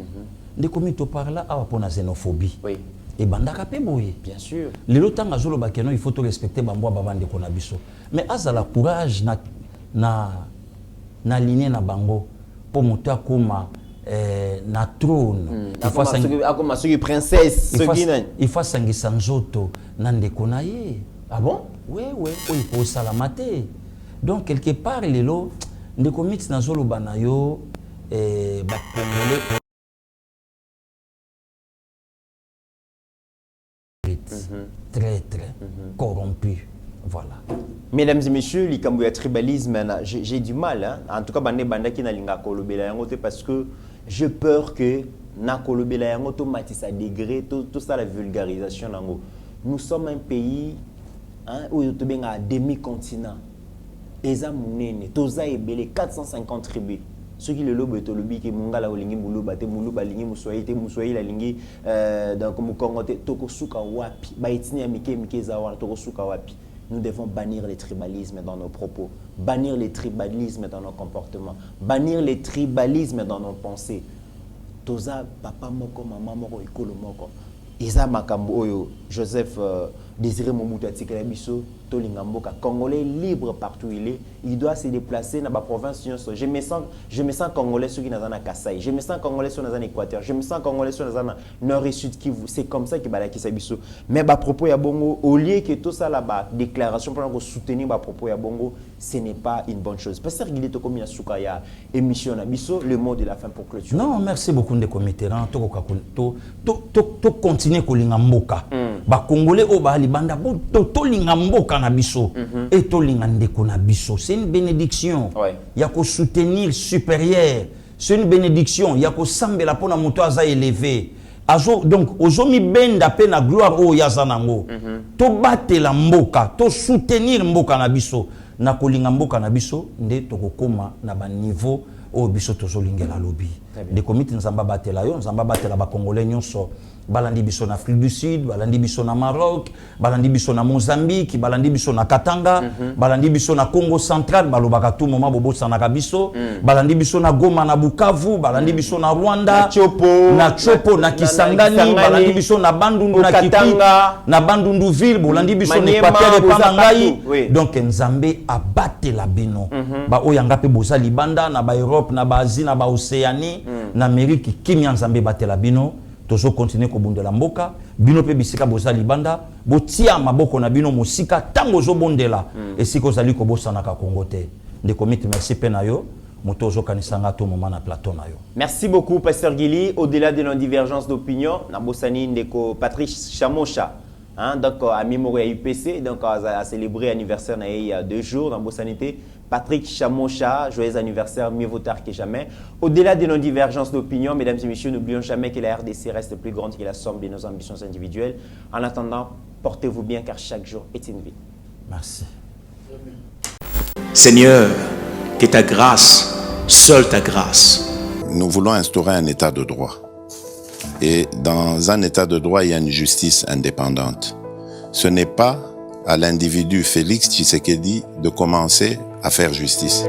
Ndeko mito par là awa pona xénophobie. Oui. Et bandaka pe boye. Bien sûr. Lelo tanga zolo bakeno il faut to respecter bambwa babande ko na biso. Mais azala courage na ligne na bango pour monter akoma na trône. Il faut princesse. Il faut sangisa nzoto na ndeko na ye. Ah bon? Oui, il faut salamate. Donc quelque part lelo ndeko mix na zolo banayo ba congolais très corrompu. Voilà. Mesdames et messieurs, likambo ya tribalisme, j'ai du mal. Hein? En tout cas, banda qui na linga kolobela yangote parce que j'ai peur que na kolobela yangote matisa degré tout ça la vulgarisation nango. Nous sommes un pays où il y a un demi-continent. Eza munene, toza ebele 450 tribus. Ceux qui le lobent et lobby qui mungala olingi muluba te muluba lingi muswayi la lingi donc mukongo te tokosuka wapi ba etini ya mike zawa tokosuka wapi. Nous devons bannir les tribalismes dans nos propos, bannir les tribalismes dans nos comportements, bannir les tribalismes dans nos pensées. Toza papa moko mama moko ekolo moko. Eza makambo oyo Joseph Désiré Mobutu atikela biso tolinga mboka congolais libre partout il doit se déplacer dans la province. Je me sens congolais sur qui na Kasaï, je me sens congolais sur dans Équateur, je me sens congolais sur dans Nord et Sud Kivu. C'est comme ça que balaki sa biso. Mais ba propos ya bongo au lieu que tout ça là-bas déclaration pour soutenir ba propos ya bongo, ce n'est pas une bonne chose. Parce que il to comme ya sukaya émission na biso le mot de la fin pour clôture. Non, merci beaucoup de committerant to continuer kolinga mboka. Ba congolais o ba libanda to linga mboka na biso et to linga ndeko na biso. C'est une bénédiction. Il y a qu'au soutenir supérieur. C'est une bénédiction. Il y a qu'au sambela pona moto aza élevé. Donc ozomi benda pe na gloire o yazanango. To batela mboka, to soutenir mboka na biso. na kolinga mboka na biso nde tokokoma na ba niveau o biso tozolingela lobi. De komite nzamba batela yo, nzamba batela ba congolais nyonso. Balandi biso na Afrique du Sud, balandi biso na Maroc, balandi biso na Mozambique, balandi biso na Katanga, balandi biso na Congo central, balobaka tout moment bobosa na kabiso, balandi biso na Goma na Bukavu, balandi biso na Rwanda, na Chopo, na Kisangani, balandi biso na Bandundu na Kipi, na Bandundu ville, balandi biso na Equateur et Panangai. Donc Nzambe abate la bino. Ba oyanga pe boza libanda na ba Europe, na ba Asie, na ba Océanie, na Amérique kimia Nzambe bate la bino. Tozo continuer ko bondela mboka bino pe bisika boza libanda botia maboko na bino mosika tango zo bondela esiko zali ko bosana ka Kongo te de komite merci pe na yo motozo kanisanga to moment na plateau na yo. Merci beaucoup pasteur Gili. Au-delà de nos divergences d'opinion na bosani ndeko Patrick Chamosha donc à mémoire UPC donc a célébré l'anniversaire il y a 2 jours dans Bossanité. Patrick Chamosha, joyeux anniversaire, mieux vaut tard que jamais. Au-delà de nos divergences d'opinion, mesdames et messieurs, n'oublions jamais que la RDC reste plus grande que la somme de nos ambitions individuelles. En attendant, portez-vous bien car chaque jour est une vie. Merci. Seigneur, que ta grâce, seule ta grâce. Nous voulons instaurer un état de droit. Et dans un état de droit, il y a une justice indépendante. Ce n'est pas à l'individu Félix Tshisekedi de commencer à faire justice.